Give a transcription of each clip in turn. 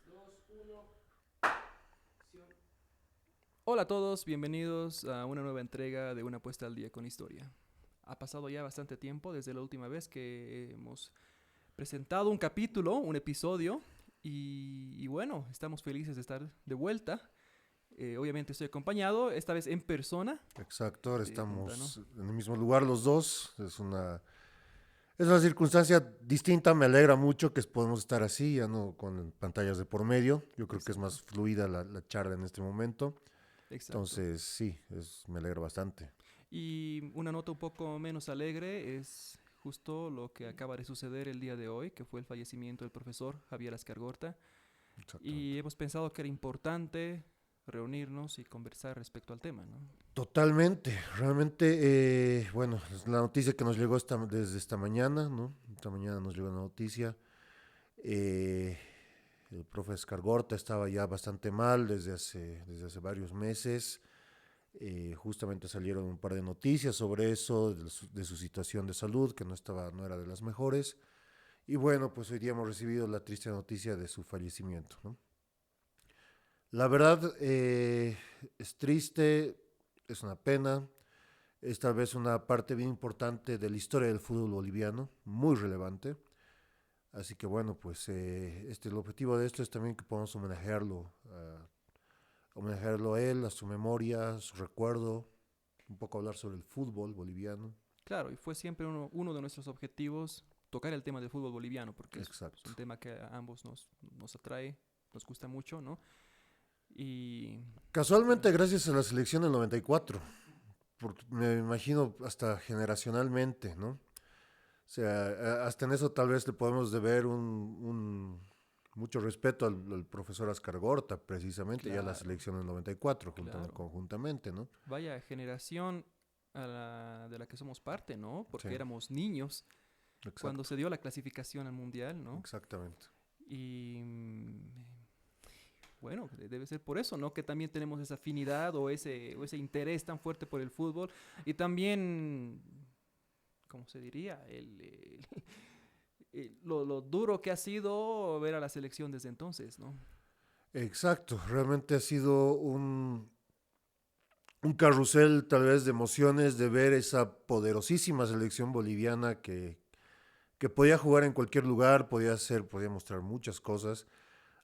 2, 1. Hola a todos, bienvenidos a una nueva entrega de Una puesta al día con historia. Ha pasado ya bastante tiempo desde la última vez que hemos presentado un capítulo, un episodio, y bueno, estamos felices de estar de vuelta. Obviamente estoy acompañado, esta vez en persona, Exacto, ahora de punta, ¿no? estamos en el mismo lugar los dos. Es una circunstancia distinta, me alegra mucho que podemos estar así, ya no con pantallas de por medio. Yo creo que es Exacto, más fluida la charla en este momento. exacto. Entonces, sí, me alegra bastante. Y una nota un poco menos alegre es justo lo que acaba de suceder el día de hoy, que fue el fallecimiento del profesor Javier Ascargorta. Y Exactamente. hemos pensado que era importante reunirnos y conversar respecto al tema, ¿no? Totalmente, realmente, bueno, es la noticia que nos llegó desde esta mañana, ¿no? Esta mañana nos llegó la noticia. eh, el profe Escargorta estaba ya bastante mal desde hace varios meses. Justamente salieron un par de noticias sobre eso, de su situación de salud, que no era de las mejores. Y bueno, pues hoy día hemos recibido la triste noticia de su fallecimiento, ¿no? La verdad, es triste, es una pena, es tal vez una parte bien importante de la historia del fútbol boliviano, muy relevante. Así que bueno, pues el objetivo de esto es también que podamos homenajearlo a él, a su memoria, a su recuerdo, un poco hablar sobre el fútbol boliviano. Claro, y fue siempre uno de nuestros objetivos tocar el tema del fútbol boliviano, porque es Exacto. un tema que a ambos nos atrae, nos gusta mucho, ¿no? Y Casualmente, bueno, gracias a la selección del 94, porque me imagino hasta generacionalmente, ¿no? O sea, hasta en eso tal vez le podemos deber mucho respeto al profesor Ascar Gorta, precisamente, y a la claro, selección del 94, claro. conjuntamente, ¿no? Vaya generación de la que somos parte, ¿no? Sí, Porque éramos niños cuando exacto, se dio la clasificación al mundial, ¿no? exactamente. Y bueno, debe ser por eso, ¿no? Que también tenemos esa afinidad o ese interés tan fuerte por el fútbol. Y también, ¿cómo se diría? Lo duro que ha sido ver a la selección desde entonces, ¿no? Exacto, realmente ha sido un carrusel tal vez de emociones de ver esa poderosísima selección boliviana que podía jugar en cualquier lugar, podía mostrar muchas cosas.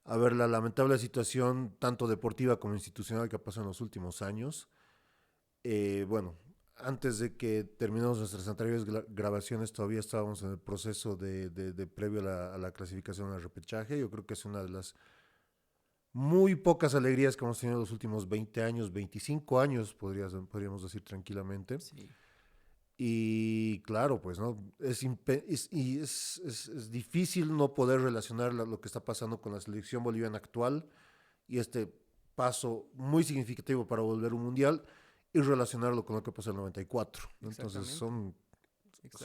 A ver la lamentable situación tanto deportiva como institucional que ha pasado en los últimos años. Bueno, antes de que terminemos nuestras anteriores grabaciones, todavía estábamos en el proceso de previo a la clasificación al repechaje. Yo creo que es una de las muy pocas alegrías que hemos tenido en los últimos 20 años, 25 años, podríamos decir tranquilamente. Sí, Y claro, pues, ¿no? Es difícil no poder relacionar lo que está pasando con la selección boliviana actual y este paso muy significativo para volver a un mundial y relacionarlo con lo que pasó en el 94. Entonces exactamente, son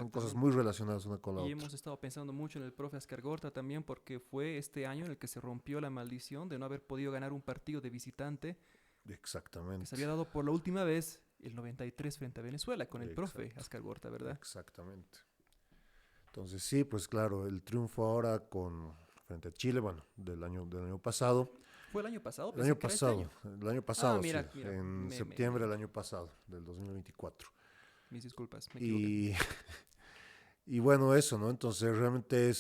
cosas exactamente. muy relacionadas una con la Y otra. hemos estado pensando mucho en el profe Ascargorta también porque fue este año en el que se rompió la maldición de no haber podido ganar un partido de visitante que se Exactamente, había dado por la última vez el 93 frente a Venezuela con el profe exacto, Ascargorta, ¿verdad? exactamente. Entonces sí, pues claro, el triunfo ahora frente a Chile, bueno, del año pasado. ¿Fue el año pasado? El Pensé año que era este pasado, año. el año Ah, pasado, sí, mira, mira, en septiembre del año pasado, del 2024. mis disculpas, me equivoqué. Y, y bueno, eso, ¿no? Entonces realmente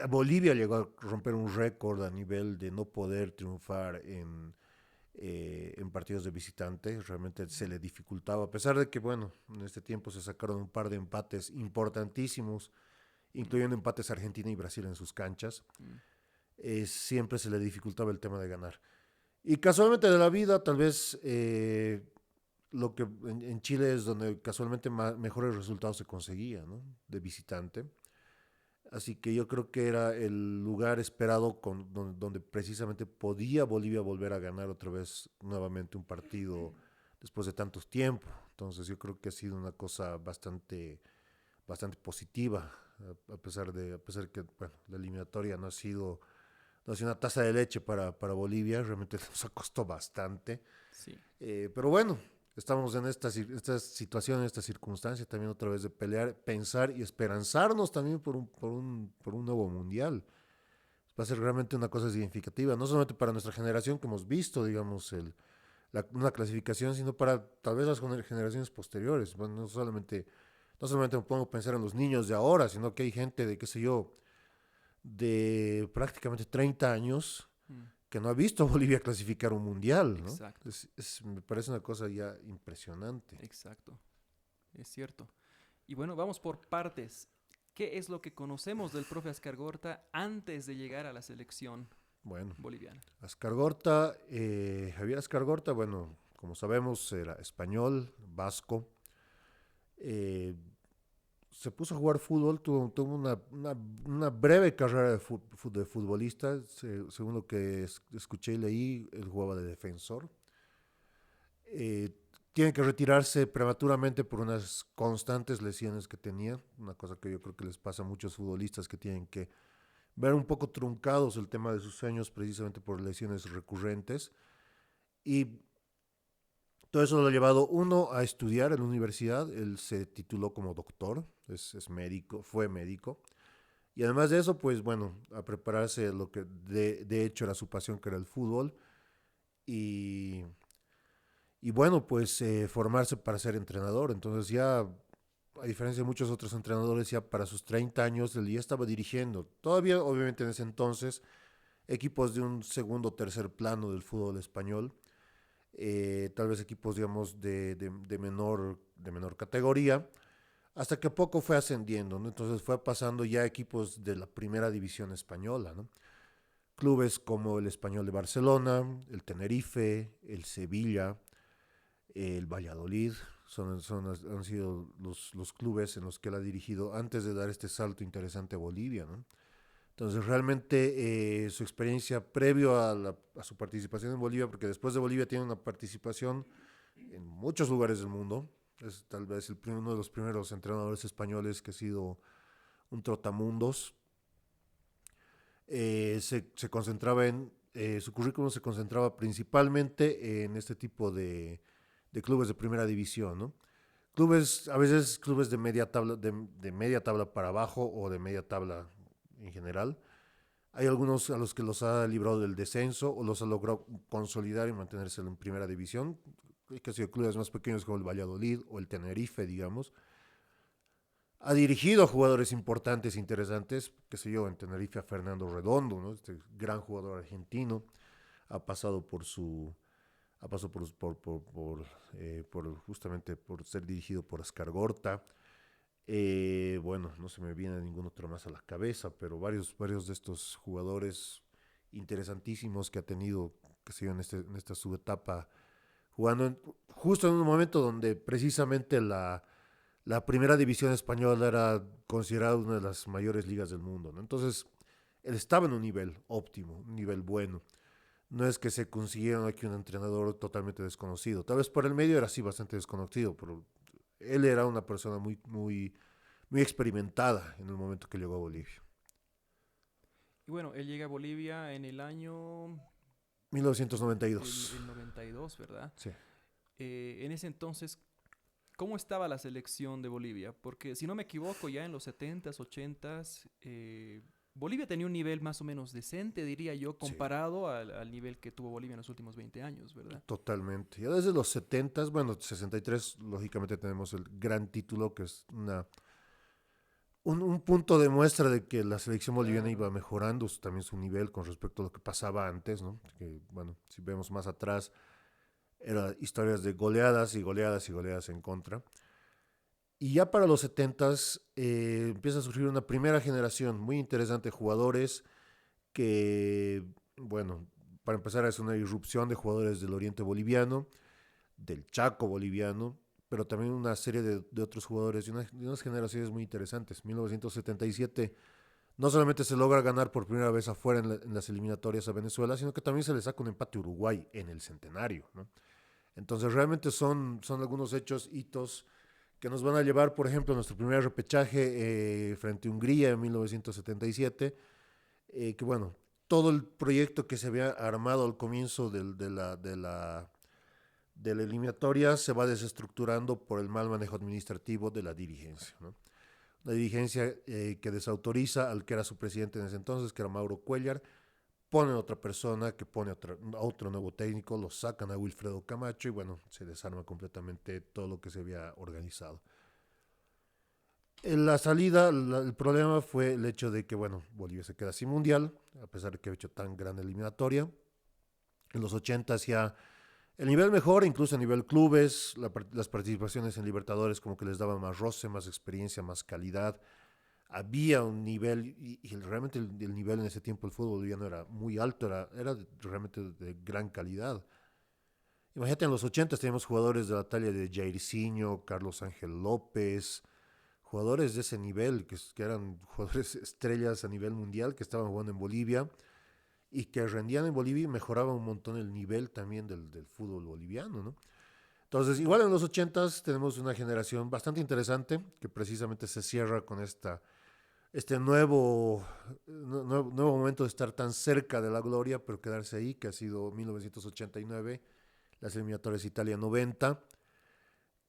Bolivia llegó a romper un récord a nivel de no poder triunfar en partidos de visitantes. Realmente se le dificultaba, a pesar de que, bueno, en este tiempo se sacaron un par de empates importantísimos, Mm, incluyendo empates Argentina y Brasil en sus canchas. mm. Siempre se le dificultaba el tema de ganar. Y casualmente de la vida, tal vez lo que en Chile es donde casualmente mejores resultados se conseguían, ¿no? De visitante. Así que yo creo que era el lugar esperado donde precisamente podía Bolivia volver a ganar otra vez nuevamente un partido después de tantos tiempos. Entonces yo creo que ha sido una cosa bastante, bastante positiva, a pesar que bueno, la eliminatoria no ha sido una taza de leche para Bolivia, realmente nos costó bastante. Sí, Pero bueno, estamos en esta situación, en esta circunstancia también otra vez de pelear, pensar y esperanzarnos también por un nuevo mundial. Va a ser realmente una cosa significativa, no solamente para nuestra generación que hemos visto, digamos, una clasificación, sino para tal vez las generaciones posteriores. Bueno, no solamente me pongo a pensar en los niños de ahora, sino que hay gente de, qué sé yo, de prácticamente 30 años Mm, que no ha visto a Bolivia clasificar un mundial, ¿no? exacto, Me parece una cosa ya impresionante. exacto. Es cierto. Y bueno, vamos por partes. ¿Qué es lo que conocemos del profe Ascargorta antes de llegar a la selección Bueno, boliviana? Ascargorta, Javier Ascargorta, bueno, como sabemos, era español, vasco. eh, Se puso a jugar fútbol, tuvo una breve carrera de futbolista, según lo que escuché y leí, él jugaba de defensor. Eh, Tiene que retirarse prematuramente por unas constantes lesiones que tenía, una cosa que yo creo que les pasa a muchos futbolistas que tienen que ver un poco truncados el tema de sus sueños precisamente por lesiones recurrentes. Y todo eso lo ha llevado uno a estudiar en la universidad, él se tituló como doctor, es médico, fue médico. Y además de eso, pues bueno, a prepararse lo que de hecho era su pasión, que era el fútbol. Y, y bueno, pues formarse para ser entrenador. Entonces ya, a diferencia de muchos otros entrenadores, ya para sus 30 años él ya estaba dirigiendo. Todavía, obviamente en ese entonces, equipos de un segundo o tercer plano del fútbol español. Tal vez equipos, digamos, de menor categoría, hasta que poco fue ascendiendo, ¿no? Entonces fue pasando ya a equipos de la primera división española, ¿no? Clubes como el Español de Barcelona, el Tenerife, el Sevilla, el Valladolid, han sido los clubes en los que él ha dirigido antes de dar este salto interesante a Bolivia, ¿no? Entonces realmente su experiencia previo a su participación en Bolivia, porque después de Bolivia tiene una participación en muchos lugares del mundo, es tal vez uno de los primeros entrenadores españoles que ha sido un trotamundos. Se concentraba su currículum se concentraba principalmente en este tipo de clubes de primera división, ¿no? Clubes, a veces clubes de media tabla para abajo o de media tabla en general. Hay algunos a los que los ha librado del descenso o los ha logrado consolidar y mantenerse en primera división. Hay que ser clubes más pequeños como el Valladolid o el Tenerife, digamos. Ha dirigido a jugadores importantes, interesantes, qué sé yo, en Tenerife a Fernando Redondo, ¿no? Este gran jugador argentino. Ha pasado por su. Ha pasado justamente por ser dirigido por Ascargorta. Bueno, no se me viene ningún otro más a la cabeza, pero varios de estos jugadores interesantísimos que ha tenido, qué sé yo, en esta subetapa, justo en un momento donde precisamente la primera división española era considerada una de las mayores ligas del mundo, ¿no? Entonces, él estaba en un nivel óptimo, un nivel bueno. No es que se consiguieron aquí un entrenador totalmente desconocido. Tal vez por el medio era así bastante desconocido, pero él era una persona muy experimentada en el momento que llegó a Bolivia. Y bueno, él llega a Bolivia en el año 1992. el 92, ¿verdad? Sí. En ese entonces, ¿cómo estaba la selección de Bolivia? Porque si no me equivoco, ya en los 70s, 80s, Bolivia tenía un nivel más o menos decente, diría yo, Sí, comparado al nivel que tuvo Bolivia en los últimos 20 años, ¿verdad? totalmente. Ya desde los 70, bueno, 63, lógicamente tenemos el gran título, que es un punto de muestra de que la selección boliviana Claro. iba mejorando también su nivel con respecto a lo que pasaba antes, ¿no? Que, bueno, si vemos más atrás, eran historias de goleadas y goleadas y goleadas en contra. Y ya para los 70 empieza a surgir una primera generación muy interesante de jugadores que, bueno, para empezar es una irrupción de jugadores del oriente boliviano, del Chaco boliviano, pero también una serie de otros jugadores de unas generaciones muy interesantes. 1977 no solamente se logra ganar por primera vez afuera en las eliminatorias a Venezuela, sino que también se le saca un empate a Uruguay en el centenario, ¿no? Entonces realmente son algunos hechos, hitos que nos van a llevar, por ejemplo, a nuestro primer repechaje frente a Hungría en 1977, que bueno, todo el proyecto que se había armado al comienzo de la eliminatoria se va desestructurando por el mal manejo administrativo de la dirigencia, ¿no? La dirigencia que desautoriza al que era su presidente en ese entonces, que era Mauro Cuellar, ponen a otra persona, que pone a otro nuevo técnico, lo sacan a Wilfredo Camacho y bueno, se desarma completamente todo lo que se había organizado. En la salida, el problema fue el hecho de que, bueno, Bolivia se queda sin mundial, a pesar de que ha hecho tan gran eliminatoria. En los 80 ya el nivel mejor, incluso a nivel clubes, las participaciones en Libertadores como que les daban más roce, más experiencia, más calidad. Había un nivel, y realmente el nivel en ese tiempo del fútbol boliviano era muy alto, era realmente de gran calidad. Imagínate, en los 80 teníamos jugadores de la talla de Jairzinho, Carlos Ángel López, jugadores de ese nivel, que eran jugadores estrellas a nivel mundial, que estaban jugando en Bolivia y que rendían en Bolivia y mejoraban un montón el nivel también del fútbol boliviano, ¿no? Entonces, igual en los 80 tenemos una generación bastante interesante que precisamente se cierra con este nuevo momento de estar tan cerca de la gloria, pero quedarse ahí, que ha sido 1989, las eliminatorias Italia 90,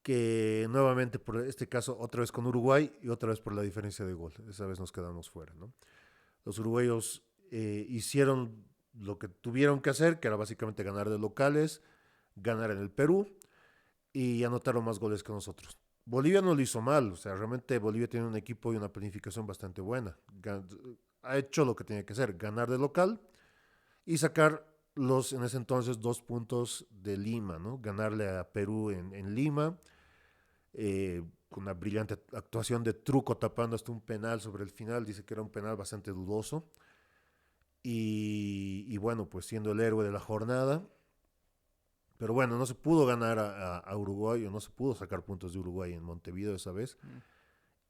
que nuevamente por este caso otra vez con Uruguay y otra vez por la diferencia de gol. Esa vez nos quedamos fuera, ¿no? Los uruguayos hicieron lo que tuvieron que hacer, que era básicamente ganar de locales, ganar en el Perú y anotaron más goles que nosotros. Bolivia no lo hizo mal, o sea, realmente Bolivia tiene un equipo y una planificación bastante buena. Ha hecho lo que tenía que hacer, ganar de local y sacar en ese entonces 2 puntos de Lima, ¿no? Ganarle a Perú en Lima, con una brillante actuación de Truco tapando hasta un penal sobre el final, dice que era un penal bastante dudoso. Y bueno, pues siendo el héroe de la jornada. Pero bueno, no se pudo ganar a Uruguay, o no se pudo sacar puntos de Uruguay en Montevideo esa vez.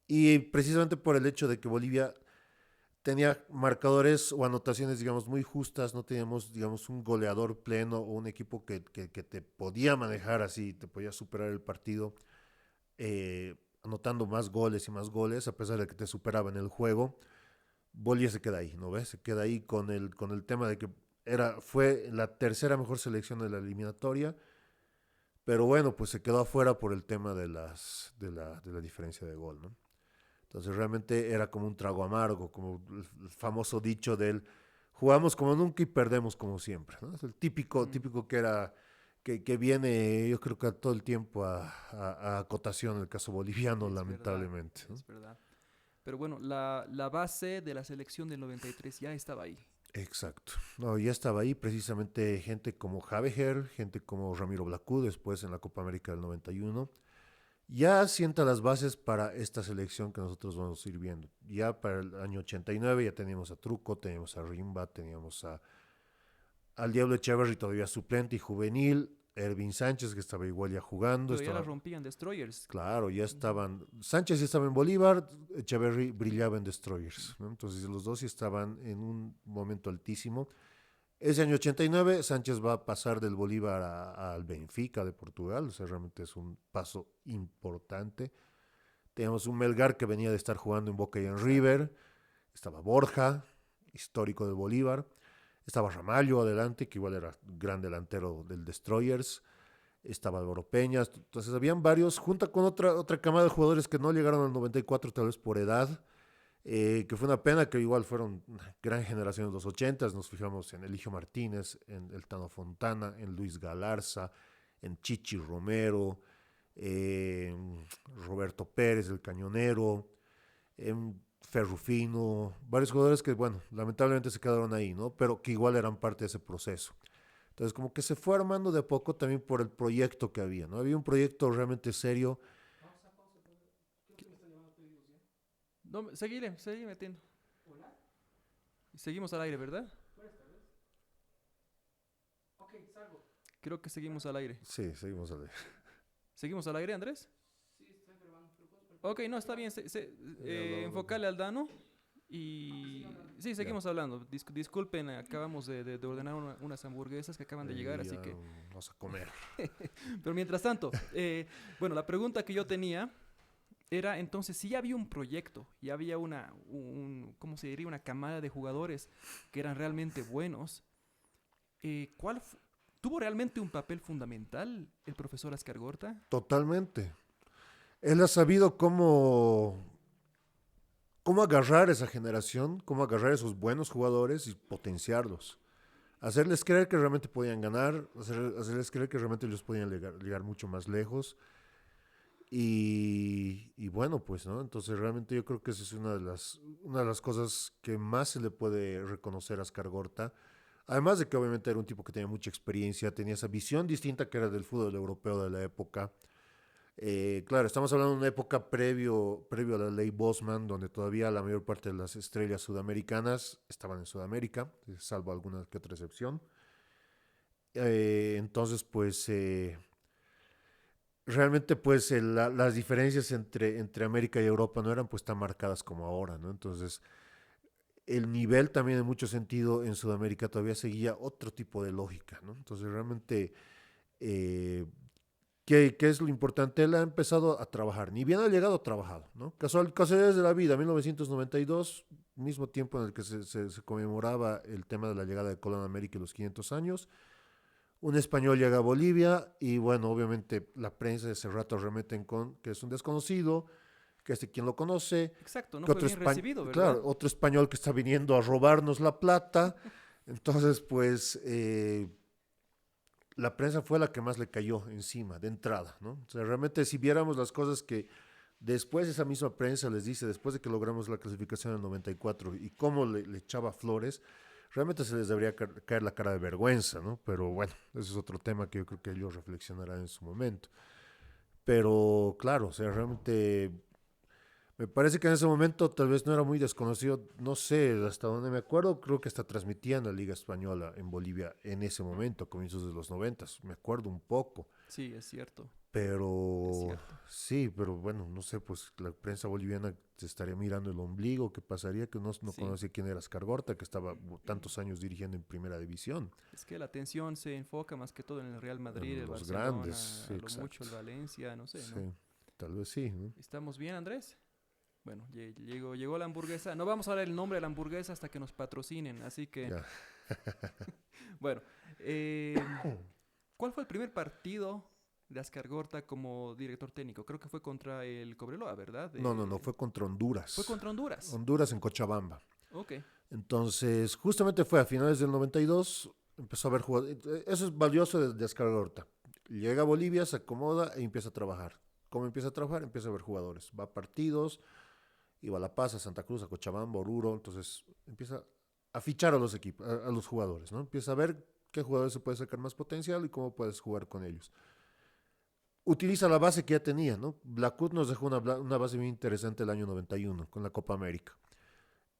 Y precisamente por el hecho de que Bolivia tenía marcadores o anotaciones, digamos, muy justas, no teníamos, digamos, un goleador pleno o un equipo que te podía manejar así, te podía superar el partido, anotando más goles, a pesar de que te superaba en el juego. Bolivia se queda ahí, ¿no ves? Se queda ahí con el tema de que fue la tercera mejor selección de la eliminatoria, pero bueno, pues se quedó afuera por el tema de la diferencia de gol, ¿no? Entonces realmente era como un trago amargo, como el famoso dicho del jugamos como nunca y perdemos como siempre, ¿no? Es el típico que viene, yo creo que todo el tiempo a acotación en el caso boliviano, Es verdad, lamentablemente, ¿no? es verdad. Pero bueno, la base de la selección del 93 ya estaba ahí. Exacto. No, ya estaba ahí precisamente gente como Javejer, gente como Ramiro Blacú, después en la Copa América del 91. Ya sienta las bases para esta selección que nosotros vamos a ir viendo. Ya para el año 89 ya teníamos a Truco, teníamos a Rimba, teníamos al Diablo Echeverry todavía suplente y juvenil, Ervin Sánchez que estaba igual ya jugando, Pero ya la estaba, rompían Destroyers. claro, ya Ujú. estaban, Sánchez ya estaba en Bolívar, Echeverry brillaba en Destroyers, ¿no? Entonces los dos sí estaban en un momento altísimo. Ese año 89, Sánchez va a pasar del Bolívar al Benfica de Portugal, o sea, realmente es un paso importante. Teníamos un Melgar que venía de estar jugando en Boca y en Exacto. River, estaba Borja, histórico de Bolívar, estaba Ramallo adelante, que igual era gran delantero del Destroyers, estaba Álvaro Peñas, entonces habían varios, junto con otra camada de jugadores que no llegaron al 94 tal vez por edad, que fue una pena que igual fueron una gran generación de los 80. Nos fijamos en Eligio Martínez, en el Tano Fontana, en Luis Galarza, en Chichi Romero, Roberto Pérez, el Cañonero, en Ferrufino, varios jugadores que, bueno, lamentablemente se quedaron ahí, ¿no? Pero que igual eran parte de ese proceso. Entonces, como que se fue armando de a poco también por el proyecto que había, ¿no? Había un proyecto realmente serio. No, seguí metiendo. Seguimos al aire, ¿verdad? Creo que seguimos al aire. Sí, seguimos a ver. ¿Seguimos al aire, Andrés? Ok, no, está bien. Enfocale al Dano. Y sí, Ya. seguimos hablando. Disculpen, acabamos de ordenar unas hamburguesas que acaban de llegar, Y así ya que... vamos a comer. Pero mientras tanto, bueno, la pregunta que yo tenía era entonces, si ya había un proyecto, ya había ¿cómo se diría? Una camada de jugadores que eran realmente buenos. ¿Tuvo realmente un papel fundamental el profesor Ascar Gorta? Totalmente. Él ha sabido cómo cómo agarrar esa generación, cómo agarrar esos buenos jugadores y potenciarlos. Hacerles creer que realmente podían ganar, hacerles creer que realmente ellos podían llegar mucho más lejos. Y bueno, pues, ¿no? Entonces realmente yo creo que esa es una de las cosas que más se le puede reconocer a Ascar Gorta. Además de que obviamente era un tipo que tenía mucha experiencia, tenía esa visión distinta que era del fútbol europeo de la época. Claro, estamos hablando de una época previo a la ley Bosman, donde todavía la mayor parte de las estrellas sudamericanas estaban en Sudamérica, salvo alguna que otra excepción. Entonces, pues, realmente, pues, las diferencias entre América y Europa no eran pues tan marcadas como ahora, ¿no? Entonces, el nivel también en mucho sentido en Sudamérica todavía seguía otro tipo de lógica, ¿no? Entonces, realmente, eh, ¿qué es lo importante? Él ha empezado a trabajar, ni bien ha llegado, ha trabajado, ¿no? Casualidades de la vida, 1992, mismo tiempo en el que se conmemoraba el tema de la llegada de Colón a América y los 500 años, un español llega a Bolivia y bueno, obviamente la prensa de ese rato remeten con que es un desconocido, que quien lo conoce, Exacto, no que fue bien recibido, ¿verdad? claro, otro español que está viniendo a robarnos la plata. Entonces, pues, la prensa fue la que más le cayó encima, de entrada, ¿no? O sea, realmente si viéramos las cosas que después esa misma prensa les dice, después de que logramos la clasificación en el 94 y cómo le echaba flores, realmente se les debería caer la cara de vergüenza, ¿no? Pero bueno, ese es otro tema que yo creo que ellos reflexionarán en su momento. Pero claro, o sea, realmente me parece que en ese momento tal vez no era muy desconocido, no sé, hasta donde me acuerdo, creo que hasta transmitían la Liga Española en Bolivia en ese momento, a comienzos de los 90, me acuerdo un poco, Sí, es pero cierto. sí, pero bueno, no sé, pues la prensa boliviana se estaría mirando el ombligo, ¿qué pasaría? Que no Sí. conocía quién era Escargorta, que estaba tantos años dirigiendo en Primera División, Es que la atención se enfoca más que todo en el Real Madrid, en el los grandes, Barcelona, sí, a lo mucho exacto, el Valencia, no sé, sí, ¿no? tal vez sí, ¿no? ¿Estamos bien, Andrés? Bueno, llegó la hamburguesa. No vamos a dar el nombre de la hamburguesa hasta que nos patrocinen, así que, Ya. bueno. eh, ¿Cuál fue el primer partido de Ascar Gorta como director técnico? Creo que fue contra el Cobreloa, ¿verdad? No, fue contra Fue Honduras. contra Honduras. Honduras en Cochabamba. Ok, Entonces, justamente fue a finales del 92, empezó a ver jugadores. Eso es valioso de Ascar Gorta. Llega a Bolivia, se acomoda e empieza a trabajar. ¿Cómo empieza a trabajar? Empieza a ver jugadores. Va a partidos, iba a La Paz, a Santa Cruz, a Cochabamba, Oruro. Entonces, empieza a fichar a los equipos, a los jugadores, ¿no? Empieza a ver qué jugadores se puede sacar más potencial y cómo puedes jugar con ellos. Utiliza la base que ya tenía, ¿no? Blackwood nos dejó una base muy interesante el año 91 con la Copa América.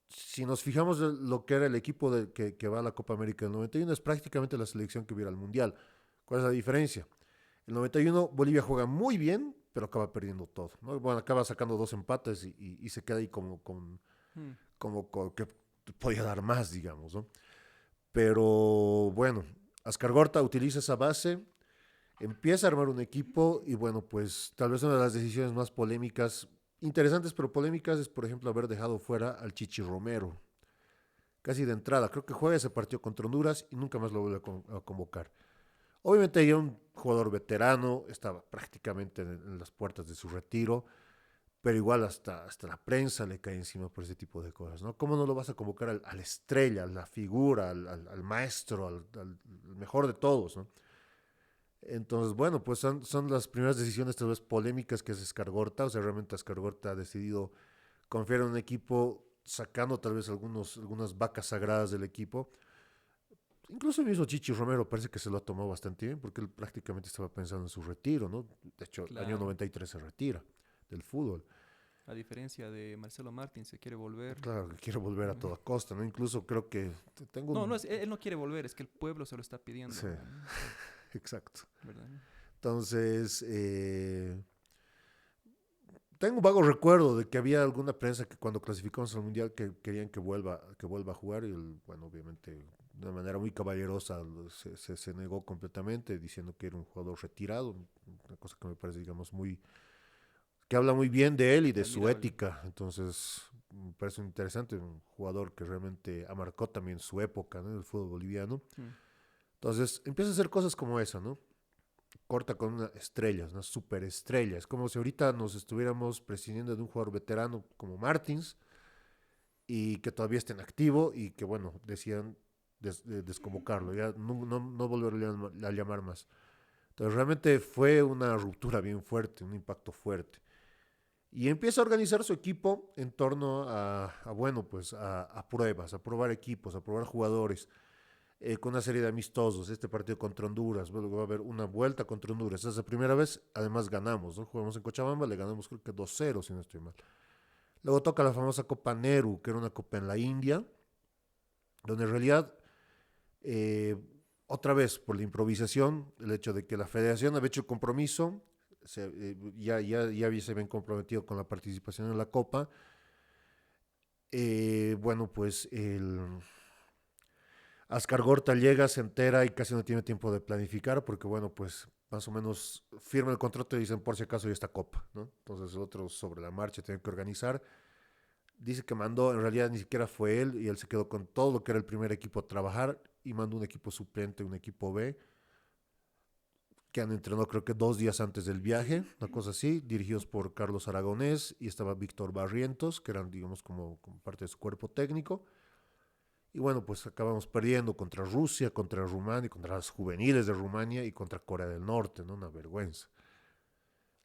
Si nos fijamos en lo que era el equipo que va a la Copa América del 91, es prácticamente la selección que hubiera al Mundial. ¿Cuál es la diferencia? El 91 Bolivia juega muy bien, pero acaba perdiendo todo, ¿no? Bueno, acaba sacando dos empates y se queda ahí hmm, que podía dar más, digamos, ¿no? Pero bueno, Ascargorta utiliza esa base, empieza a armar un equipo y bueno, pues tal vez una de las decisiones más polémicas, interesantes pero polémicas, es por ejemplo haber dejado fuera al Chichi Romero, casi de entrada. Creo que juega ese partido contra Honduras y nunca más lo vuelve a convocar. Obviamente ya un jugador veterano, estaba prácticamente en las puertas de su retiro, pero igual hasta la prensa le cae encima por ese tipo de cosas, ¿no? ¿Cómo no lo vas a convocar al estrella, a la figura, al maestro, al mejor de todos, ¿no? Entonces, bueno, pues son las primeras decisiones tal vez polémicas que hace Escargorta, o sea, realmente Escargorta ha decidido confiar en un equipo sacando tal vez algunas vacas sagradas del equipo. Incluso el mismo Chichi Romero parece que se lo ha tomado bastante bien porque él prácticamente estaba pensando en su retiro, ¿no? De hecho, el año claro. 93 se retira del fútbol. A diferencia de Marcelo Martín, se quiere volver. Claro, que quiere volver a toda costa, ¿no? Incluso creo que tengo No, no un... es, él no quiere volver, es que el pueblo se lo está Sí, pidiendo, exacto. ¿verdad? Entonces, tengo un vago recuerdo de que había alguna prensa que cuando clasificamos al Mundial que querían que vuelva a jugar y él, bueno, obviamente de una manera muy caballerosa se negó completamente diciendo que era un jugador retirado, una cosa que me parece, digamos, que habla muy bien de él y de su Admirable. ética. Entonces, me parece interesante, un jugador que realmente amarcó también su época, ¿no? En el fútbol boliviano. Mm, Entonces, empieza a hacer cosas como esa, ¿no? Corta con una estrella, una superestrella. Es como si ahorita nos estuviéramos prescindiendo de un jugador veterano como Martins y que todavía está en activo y que, bueno, decían desconvocarlo, ya no volverlo a llamar más. Entonces realmente fue una ruptura bien fuerte, un impacto fuerte. Y empieza a organizar su equipo en torno bueno, pues a pruebas, a probar equipos, a probar jugadores, con una serie de amistosos. Este partido contra Honduras, luego va a haber una vuelta contra Honduras. Esa es la primera vez, además ganamos, ¿no? Jugamos en Cochabamba, le ganamos creo que 2-0, si no estoy mal. Luego toca la famosa Copa Nehru, que era una copa en la India, donde en realidad, eh, otra vez por la improvisación, el hecho de que la federación había hecho el compromiso, ya se habían comprometido con la participación en la Copa. Bueno, pues Ascar Gorta llega, se entera y casi no tiene tiempo de planificar porque, bueno, pues más o menos firma el contrato y dicen por si acaso ya está Copa, ¿no? Entonces el otro sobre la marcha tiene que organizar. Dice que mandó, en realidad ni siquiera fue él y él se quedó con todo lo que era el primer equipo a trabajar y mandó un equipo suplente, un equipo B, que han entrenado creo que 2 días antes del viaje, una cosa así, dirigidos por Carlos Aragonés y estaba Víctor Barrientos, que eran, digamos, como parte de su cuerpo técnico. Y bueno, pues acabamos perdiendo contra Rusia, contra Rumania, contra las juveniles de Rumania y contra Corea del Norte, ¿no? Una vergüenza.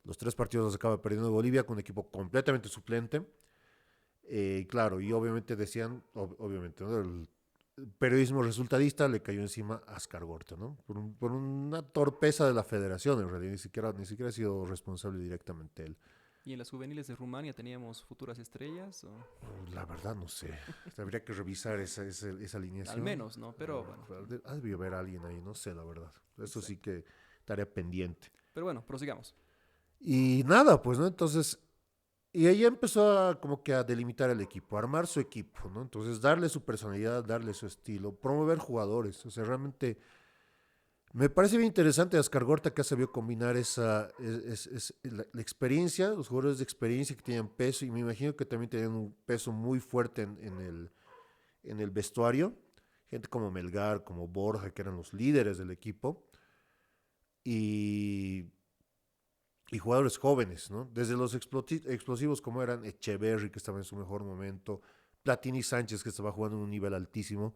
Los 3 partidos los acaba perdiendo Bolivia con un equipo completamente suplente. Claro, y obviamente decían, obviamente, ¿no? El periodismo resultadista le cayó encima a Ascar Gorta, ¿no? Por una torpeza de la federación, en realidad, ni siquiera ha sido responsable directamente él. ¿Y en las juveniles de Rumania teníamos futuras estrellas? O... La verdad no sé, habría que revisar esa Al alineación. menos, ¿no? Pero bueno, Debió haber alguien ahí, no sé, la verdad. Eso sí exacto. que tarea pendiente. Pero bueno, prosigamos. Y nada, pues, ¿no? Entonces, y ella empezó como que a delimitar el equipo, a armar su equipo, ¿no? Entonces, darle su personalidad, darle su estilo, promover jugadores. O sea, realmente me parece bien interesante a Ascar Gorta que ha sabido combinar la experiencia, los jugadores de experiencia que tienen peso, y me imagino que también tienen un peso muy fuerte en el vestuario. Gente como Melgar, como Borja, que eran los líderes del equipo. Y y jugadores jóvenes, ¿no? Desde los explosivos como eran Echeverry, que estaba en su mejor momento, Platini Sánchez, que estaba jugando en un nivel altísimo,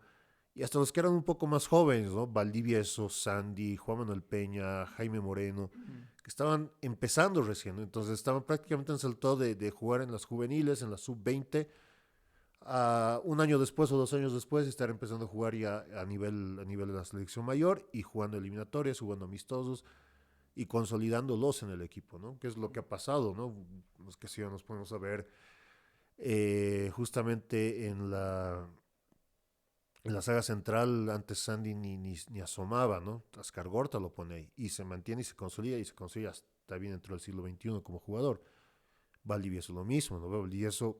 y hasta los que eran un poco más jóvenes, ¿no? Valdivieso, Sandy, Juan Manuel Peña, Jaime Moreno, Mm. que estaban empezando recién, ¿no? Entonces estaban prácticamente en salto de jugar en las juveniles, en la sub-20, a un año después o 2 años después estar empezando a jugar ya a nivel de la selección mayor y jugando eliminatorias, jugando amistosos y consolidándolos en el equipo, ¿no? Que es lo que ha pasado, ¿no? Es que si ya nos podemos a ver, justamente en la saga central, antes Sandy ni asomaba, ¿no? Ascar Gorta lo pone ahí y se mantiene y se consolida hasta bien dentro del siglo XXI como jugador. Valdivieso lo mismo, ¿no? Valdivieso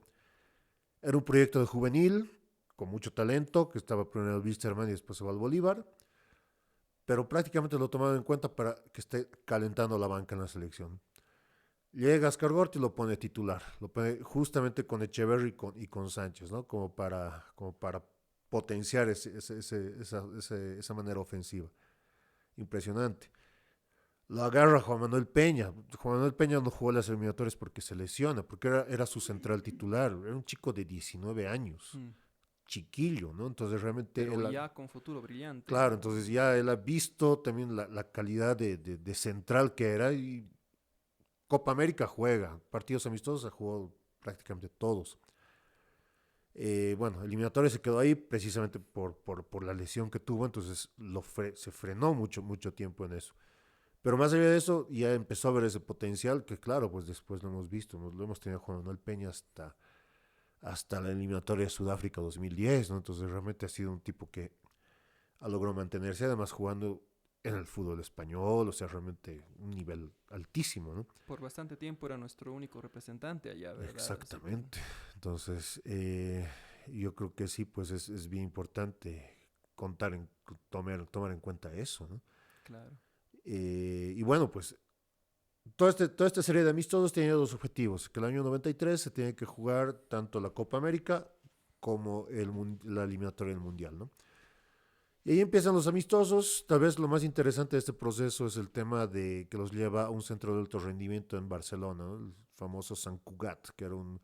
era un proyecto de juvenil con mucho talento, que estaba primero el Wilstermann y después se va al Bolívar, pero prácticamente lo tomaron en cuenta para que esté calentando la banca en la selección. Llega Ascar Gorta y lo pone titular, lo pone justamente con Echeverry y con Sánchez, ¿no? Como para potenciar esa manera ofensiva. Impresionante. Lo agarra Juan Manuel Peña. Juan Manuel Peña no jugó las eliminatorias porque se lesiona, porque era su central titular. Era un chico de 19 años, Mm. chiquillo, ¿no? Entonces realmente Pero él, ya con futuro brillante, claro, ¿no? entonces ya él ha visto también la calidad de central que era y Copa América juega, partidos amistosos ha jugado prácticamente todos. Bueno, eliminatoria se quedó ahí precisamente por la lesión que tuvo, entonces se frenó mucho tiempo en eso. Pero más allá de eso, ya empezó a ver ese potencial que, claro, pues después lo hemos visto, lo hemos tenido Juan Manuel Peña hasta la eliminatoria de Sudáfrica 2010, ¿no? Entonces realmente ha sido un tipo que ha logrado mantenerse, además jugando en el fútbol español, o sea, realmente un nivel altísimo, ¿no? Por bastante tiempo era nuestro único representante allá, ¿verdad? Así que, Exactamente. Entonces, yo creo que sí, pues es bien importante tomar en cuenta eso, ¿no? claro. Y bueno, pues toda esta serie de amistosos tenía dos objetivos, que el año 93 se tiene que jugar tanto la Copa América como la eliminatoria del Mundial, ¿no? Y ahí empiezan los amistosos. Tal vez lo más interesante de este proceso es el tema de que los lleva a un centro de alto rendimiento en Barcelona, ¿no? El famoso Sant Cugat, que era un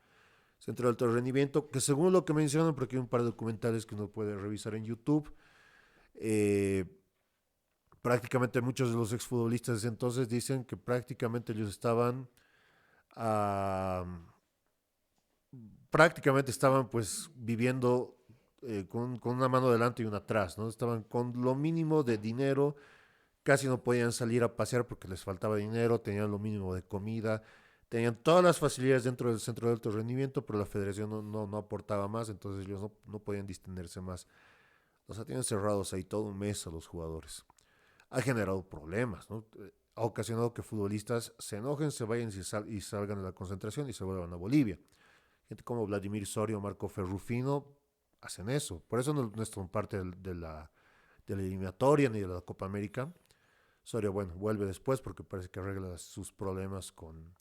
centro de alto rendimiento, que según lo que mencionan, porque hay un par de documentales que uno puede revisar en YouTube, eh, prácticamente muchos de los exfutbolistas de entonces dicen que prácticamente ellos estaban ah, prácticamente estaban pues viviendo con una mano delante y una atrás, ¿no? Estaban con lo mínimo de dinero, casi no podían salir a pasear porque les faltaba dinero, tenían lo mínimo de comida, tenían todas las facilidades dentro del centro de alto rendimiento, pero la federación no aportaba más, entonces ellos no podían distenderse más. O sea, tienen cerrados ahí todo un mes a los jugadores. Ha generado problemas, ¿no? Ha ocasionado que futbolistas se enojen, se vayan y salgan de la concentración y se vuelvan a Bolivia. Gente como Vladimir Sorio, Marco Ferrufino, hacen eso. Por eso no son parte de la eliminatoria ni de la Copa América. Sorio, bueno, vuelve después porque parece que arregla sus problemas con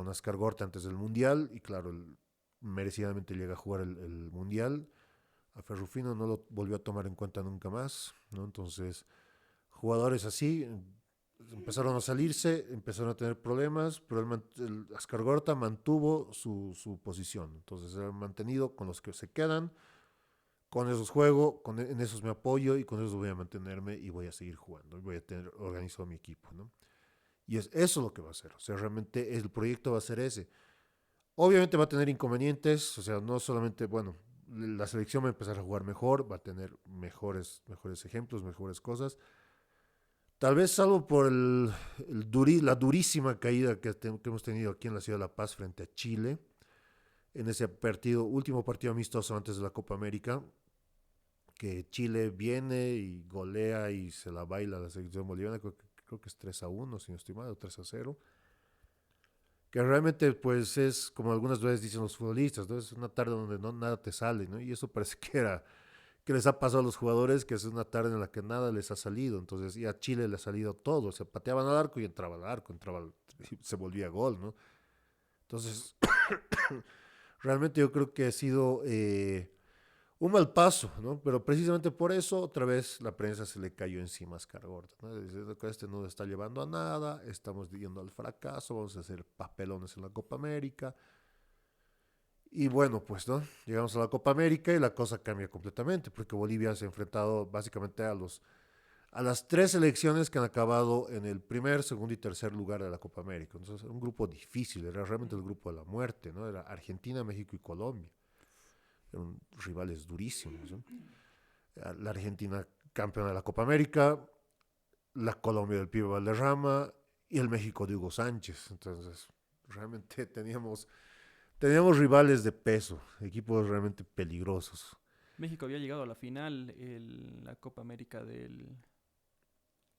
Ascar Gorta antes del Mundial. Y claro, merecidamente llega a jugar el Mundial. A Ferrufino no lo volvió a tomar en cuenta nunca más, ¿no? Entonces, jugadores así empezaron a salirse, empezaron a tener problemas, pero el Ascar Gorta mantuvo su posición. Entonces, se han mantenido con los que se quedan, con esos juego, en esos me apoyo y con esos voy a mantenerme y voy a seguir jugando. Y voy a tener organizado mi equipo, ¿no? Y es eso lo que va a hacer. O sea, realmente el proyecto va a ser ese. Obviamente va a tener inconvenientes, o sea, no solamente, bueno, la selección va a empezar a jugar mejor, va a tener mejores ejemplos, mejores cosas. Tal vez salvo por la durísima caída que hemos tenido aquí en la ciudad de La Paz frente a Chile, en ese último partido amistoso antes de la Copa América, que Chile viene y golea y se la baila a la selección boliviana, creo que es 3-1, si no estoy mal, o 3-0, que realmente pues es como algunas veces dicen los futbolistas, ¿no? Es una tarde donde nada te sale, ¿no? Y eso parece que les ha pasado a los jugadores, que es una tarde en la que nada les ha salido. Entonces, y a Chile le ha salido todo. Se pateaban al arco y entraba al arco, se volvía gol, ¿no? Entonces, realmente yo creo que ha sido un mal paso, ¿no? Pero precisamente por eso, otra vez, la prensa se le cayó encima a Escargorta, ¿no? Diciendo que este no está llevando a nada, estamos yendo al fracaso, vamos a hacer papelones en la Copa América. Y bueno, pues, ¿no? Llegamos a la Copa América y la cosa cambia completamente, porque Bolivia se ha enfrentado básicamente a las tres selecciones que han acabado en el primer, segundo y tercer lugar de la Copa América. Entonces, era un grupo difícil, era realmente el grupo de la muerte, ¿no? Era Argentina, México y Colombia. Eran rivales durísimos, ¿no? La Argentina campeona de la Copa América, la Colombia del Pibe Valderrama y el México de Hugo Sánchez. Entonces, realmente teníamos rivales de peso, equipos realmente peligrosos. México había llegado a la final, la Copa América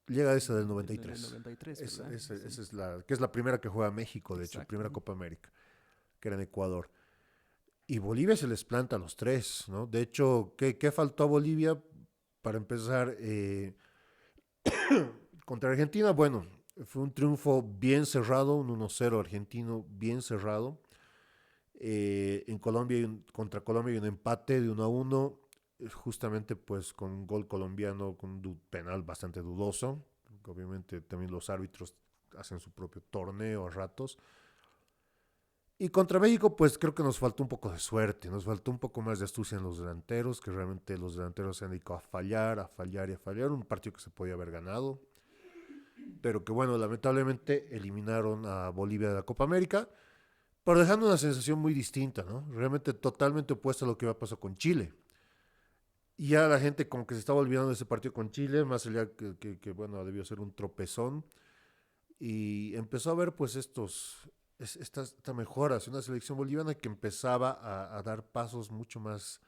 Llega esa del del 93. 93, ¿verdad? Esa Sí, es que es la primera que juega México, de hecho, exacto. primera Copa América, que era en Ecuador. Y Bolivia se les planta a los tres, ¿no? De hecho, ¿qué faltó a Bolivia para empezar? Contra Argentina, bueno, fue un triunfo bien cerrado, un 1-0 argentino bien cerrado. En Colombia, contra Colombia hay un empate de 1-1, justamente pues con un gol colombiano, con un penal bastante dudoso. Obviamente también los árbitros hacen su propio torneo a ratos. Y contra México, pues creo que nos faltó un poco de suerte, nos faltó un poco más de astucia en los delanteros, que realmente los delanteros se han dedicado a fallar, a fallar y a fallar. Un partido que se podía haber ganado, pero que bueno, lamentablemente eliminaron a Bolivia de la Copa América, pero dejando una sensación muy distinta, ¿no? Realmente totalmente opuesta a lo que iba a pasar con Chile. Y ya la gente como que se estaba olvidando de ese partido con Chile, más allá bueno, debió ser un tropezón. Y empezó a ver pues esta mejora, hacia una selección boliviana que empezaba a dar pasos mucho más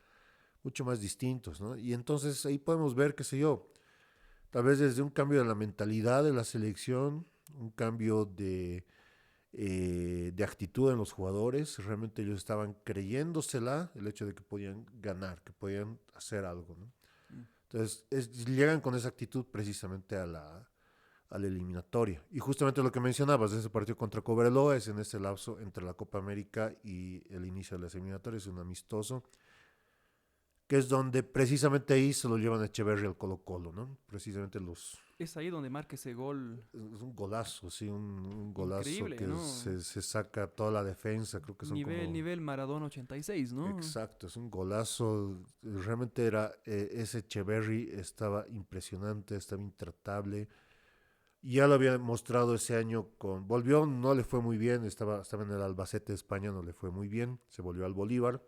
distintos, ¿no? Y entonces ahí podemos ver, qué sé yo, tal vez desde un cambio de la mentalidad de la selección, un cambio de actitud en los jugadores, realmente ellos estaban creyéndosela el hecho de que podían ganar, que podían hacer algo, ¿no? Mm. Entonces llegan con esa actitud precisamente a la eliminatoria. Y justamente lo que mencionabas, ese partido contra Cobreloa es en ese lapso entre la Copa América y el inicio de las eliminatorias, un amistoso, que es donde precisamente ahí se lo llevan a Echeverri al Colo Colo, ¿no? Precisamente Es ahí donde marca ese gol Es un golazo, sí, un golazo increíble, que ¿no? se saca toda la defensa, creo que son como... Nivel Maradona 86, ¿no? Exacto, es un golazo. Realmente era, ese Echeverry estaba impresionante, estaba intratable. Ya lo había mostrado ese año con... Volvió, no le fue muy bien, estaba en el Albacete de España, no le fue muy bien, se volvió al Bolívar.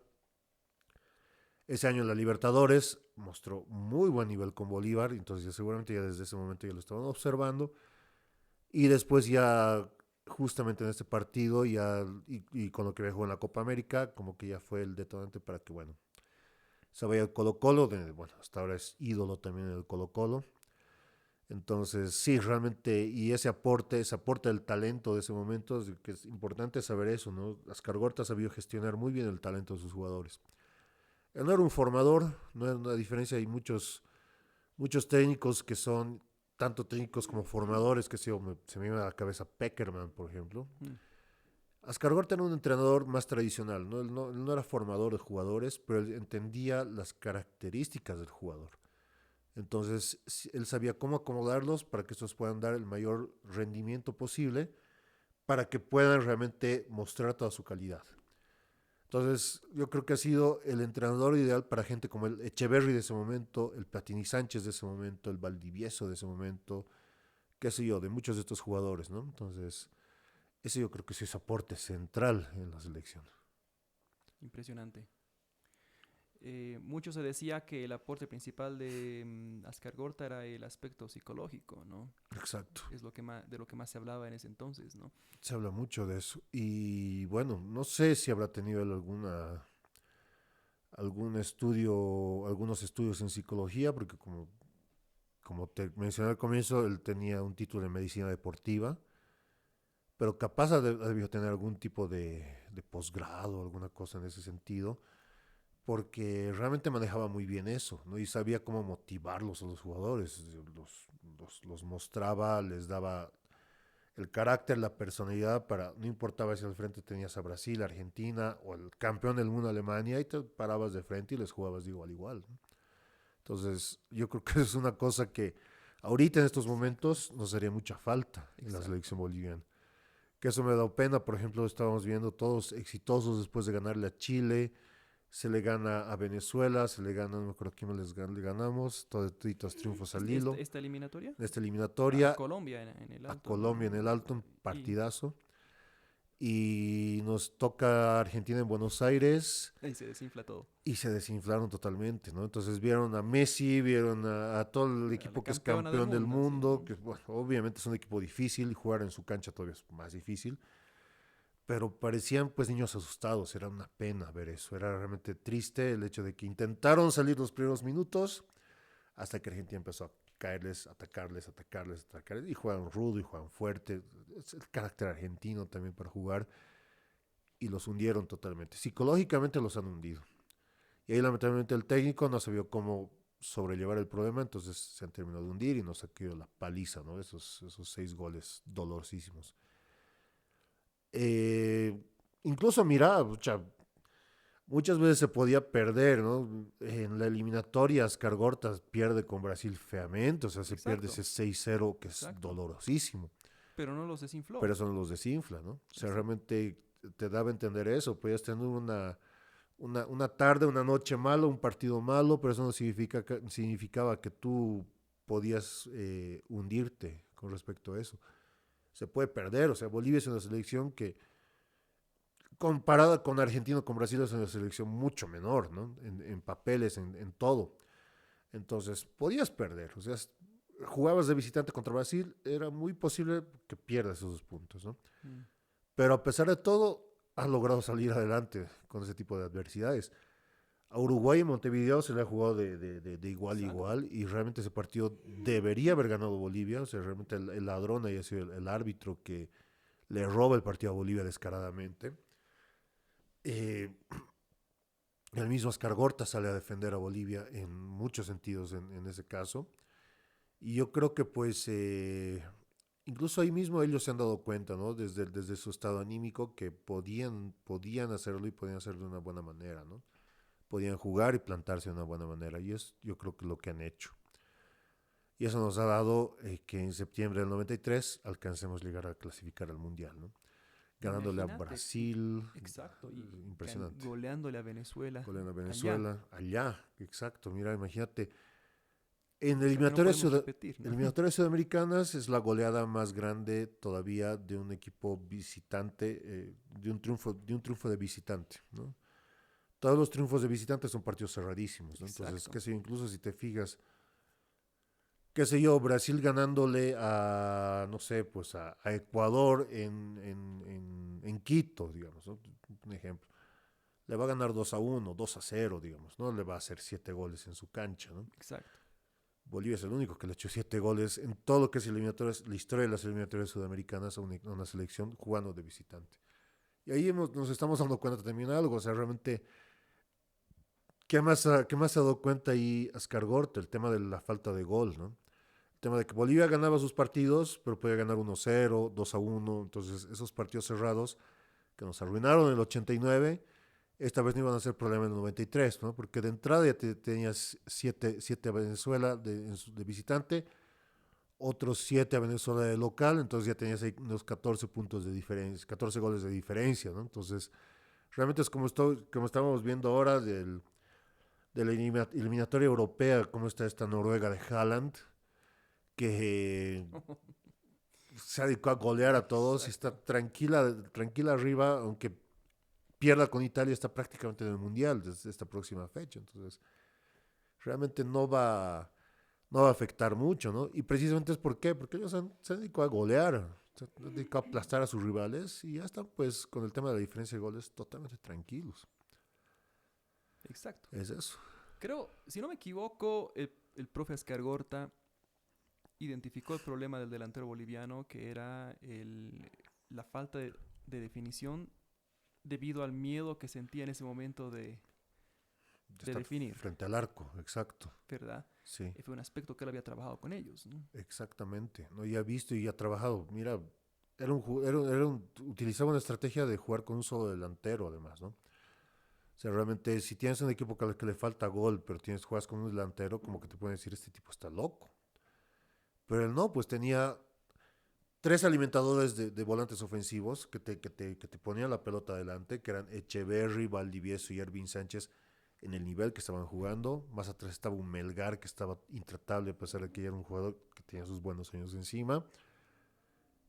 Ese año en la Libertadores mostró muy buen nivel con Bolívar, entonces seguramente ya desde ese momento ya lo estaban observando. Y después ya, justamente en este partido, y con lo que dejó en la Copa América, como que ya fue el detonante para que, bueno, se vaya al Colo Colo, bueno, hasta ahora es ídolo también en el Colo Colo. Entonces, sí, realmente, y ese aporte del talento de ese momento, que es importante saber eso, ¿no? Ascargorta sabido gestionar muy bien el talento de sus jugadores. Él no era un formador, no era una diferencia, hay muchos técnicos que son tanto técnicos como formadores, que se me iba a la cabeza Peckerman, por ejemplo. Mm, Ascargorta era un entrenador más tradicional, ¿no? Él no era formador de jugadores, pero él entendía las características del jugador. Entonces, él sabía cómo acomodarlos para que estos puedan dar el mayor rendimiento posible, para que puedan realmente mostrar toda su calidad. Entonces, yo creo que ha sido el entrenador ideal para gente como el Echeverry de ese momento, el Platini Sánchez de ese momento, el Valdivieso de ese momento, qué sé yo, de muchos de estos jugadores, ¿no? Entonces, ese yo creo que sí es aporte central en la selección. impresionante. Mucho se decía que el aporte principal de Ascar Gorta era el aspecto psicológico, ¿no? Exacto. Es de lo que más se hablaba en ese entonces, ¿no? Se habla mucho de eso. Y bueno, no sé si habrá tenido él algún estudio, algunos estudios en psicología, porque como te mencioné al comienzo, él tenía un título en medicina deportiva, pero capaz debió tener algún tipo de posgrado, alguna cosa en ese sentido, porque realmente manejaba muy bien eso, ¿no? Y sabía cómo motivarlos a los jugadores, los mostraba, les daba el carácter, la personalidad, para no importaba si al frente tenías a Brasil, Argentina o el campeón del mundo Alemania, y te parabas de frente y les jugabas de igual a igual, ¿no? Entonces, yo creo que es una cosa que ahorita en estos Exacto, momentos nos haría mucha falta en la exacto. selección boliviana. Que eso me da pena, por ejemplo, estábamos viendo todos exitosos después de ganarle a Chile, se le gana a Venezuela, se le gana, no me acuerdo a quién le ganamos, todos triunfos al hilo. Esta eliminatoria En esta a eliminatoria, Colombia en el a alto, Colombia en ¿no? el alto, un Y partidazo. Y nos toca Argentina en Buenos Aires ahí se desinfla todo. y se desinflaron totalmente, ¿no? Entonces vieron a Messi, vieron a todo el A la equipo que es campeona del campeón del mundo, sí, mundo, ¿no? que bueno, obviamente es un equipo difícil y jugar en su cancha todavía es más difícil, pero parecían pues niños asustados, era una pena ver eso, era realmente triste el hecho de que intentaron salir los primeros minutos hasta que Argentina empezó a caerles, atacarles, y juegan rudo y juegan fuerte, es el carácter argentino también para jugar, y los hundieron totalmente, psicológicamente los han hundido. Y ahí lamentablemente el técnico no sabía cómo sobrellevar el problema, entonces se han terminado de hundir y nos ha quedado la paliza, ¿no? Esos 6 goles dolorosísimos. Eh, Incluso, mira, muchas veces se podía perder, ¿no? En la eliminatoria, Ascargortas pierde con Brasil feamente, o sea, se pierde Exacto, ese 6-0 que es exacto. dolorosísimo, Pero no los desinfló. pero eso no los desinfla, ¿no? O sea, Exacto. realmente te daba a entender eso, podías tener una tarde, una noche malo, un partido malo, pero eso no significaba que tú podías hundirte con respecto a eso. Se puede perder, o sea, Bolivia es una selección que comparada con Argentina o con Brasil es una selección mucho menor, ¿no? En papeles, en todo. Entonces, podías perder, o sea, jugabas de visitante contra Brasil, era muy posible que pierdas esos puntos, ¿no? Mm. Pero a pesar de todo, has logrado salir adelante con ese tipo de adversidades. A Uruguay y Montevideo se le ha jugado de igual a Exacto. igual y realmente ese partido debería haber ganado Bolivia. O sea, realmente el ladrón ahí ha sido el árbitro que le roba el partido a Bolivia descaradamente. Eh, el mismo Ascargorta sale a defender a Bolivia en muchos sentidos en ese caso. Y yo creo que pues incluso ahí mismo ellos se han dado cuenta, ¿no? Desde su estado anímico que podían hacerlo y podían hacerlo de una buena manera, ¿no? Podían jugar y plantarse de una buena manera. Y es yo creo que lo que han hecho. Y eso nos ha dado que en septiembre del 93 alcancemos llegar a clasificar al Mundial, ¿no? Ganándole a Imagínate, Brasil, exacto, y impresionante. goleándole a Venezuela Goleando a allá, Venezuela, allá, exacto. Mira, imagínate, en cosa que no podemos repetir, ¿no? eliminatorias sudamericanas es la goleada más grande todavía de un equipo visitante, de un triunfo de visitante, ¿no? Todos los triunfos de visitantes son partidos cerradísimos, ¿no? Entonces, Exacto, qué sé yo, incluso si te fijas, qué sé yo, Brasil ganándole a, no sé, pues a Ecuador en Quito, digamos, ¿no? Un ejemplo. Le va a ganar 2-1, 2-0, digamos, ¿no? Le va a hacer 7 goles en su cancha, ¿no? exacto. Bolivia es el único que le echó 7 goles en todo lo que es eliminatorias, la historia de las eliminatorias sudamericanas a una selección jugando de visitante. Y ahí nos estamos dando cuenta también de algo, o sea, realmente, qué más se ha dado cuenta ahí Ascar Gorta? El tema de la falta de gol, ¿no? El tema de que Bolivia ganaba sus partidos, pero podía ganar 1-0, 2-1, entonces esos partidos cerrados que nos arruinaron en el 89, esta vez no iban a ser problema en el 93, ¿no? Porque de entrada ya tenías 7 a Venezuela de visitante, otros 7 a Venezuela de local, entonces ya tenías ahí unos 14 puntos de diferencia, 14 goles de diferencia, ¿no? Entonces, realmente es como estábamos viendo ahora de la eliminatoria europea, cómo está esta Noruega de Haaland, que se ha dedicado a golear a todos y está Exacto. tranquila arriba, aunque pierda con Italia, está prácticamente en el Mundial desde esta próxima fecha. Entonces, realmente no va a afectar mucho, ¿no? Y precisamente es por qué, porque ellos se han dedicado a golear, se han dedicado a aplastar a sus rivales y ya están, pues, con el tema de la diferencia de goles, totalmente tranquilos. Exacto. Es eso. Creo, si no me equivoco, el profe Ascargorta identificó el problema del delantero boliviano, que era la falta de definición debido al miedo que sentía en ese momento De de estar definir, frente al arco, exacto. ¿verdad? Sí, Y fue un aspecto que él había trabajado con ellos, ¿no? exactamente. No, ya ha visto y ha trabajado. Mira, utilizaba una estrategia de jugar con un solo delantero, además, ¿no? O sea, realmente, si tienes un equipo al que le falta gol, pero juegas con un delantero, como que te pueden decir, este tipo está loco. Pero él no, pues tenía 3 alimentadores de volantes ofensivos que te ponían la pelota adelante, que eran Echeverry, Valdivieso y Ervin Sánchez en el nivel que estaban jugando. Más atrás estaba un Melgar que estaba intratable a pesar de que ya era un jugador que tenía sus buenos años encima.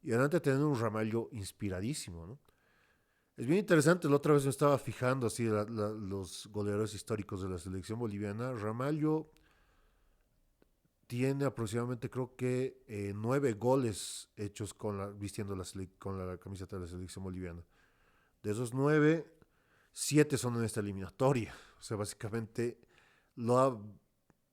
Y adelante tenían un Ramallo inspiradísimo, ¿no? Es bien interesante, la otra vez me estaba fijando así los goleadores históricos de la selección boliviana. Ramallo tiene aproximadamente, creo que 9 goles hechos vistiendo con la camiseta de la selección boliviana. De esos 9, 7 son en esta eliminatoria. O sea, básicamente lo ha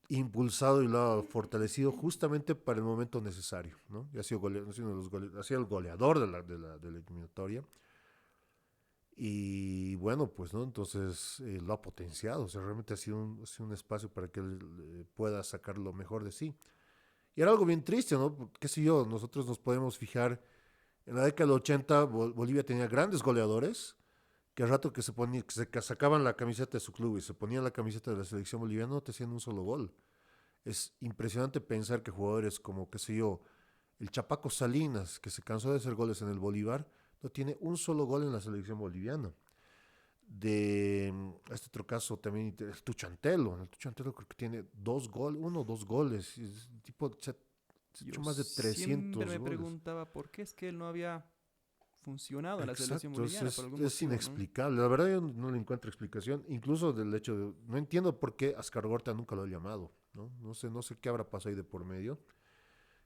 impulsado y lo ha fortalecido justamente para el momento necesario, ¿no? Y ha sido, ha sido el goleador de la eliminatoria. Y bueno, pues, ¿no? Entonces lo ha potenciado. O sea, realmente ha sido un espacio para que él pueda sacar lo mejor de sí. Y era algo bien triste, ¿no? Qué sé yo, nosotros nos podemos fijar, en la década del 80 Bolivia tenía grandes goleadores, que al rato que sacaban la camiseta de su club y se ponían la camiseta de la selección boliviana, no te hacían un solo gol. Es impresionante pensar que jugadores como, qué sé yo, el Chapaco Salinas, que se cansó de hacer goles en el Bolívar, no tiene un solo gol en la selección boliviana. Este otro caso también, el Tuchantelo. El Tuchantelo creo que tiene 2 goles, 1 o 2 goles. Tipo, se ha hecho Yo más de siempre 300 me goles. preguntaba por qué es que él no había funcionado en la selección Exacto, boliviana por algún es motivo, ¿no? inexplicable. La verdad yo no le encuentro explicación, incluso del hecho de, no entiendo por qué Ascar Gorta nunca lo ha llamado, ¿no? No sé qué habrá pasado ahí de por medio,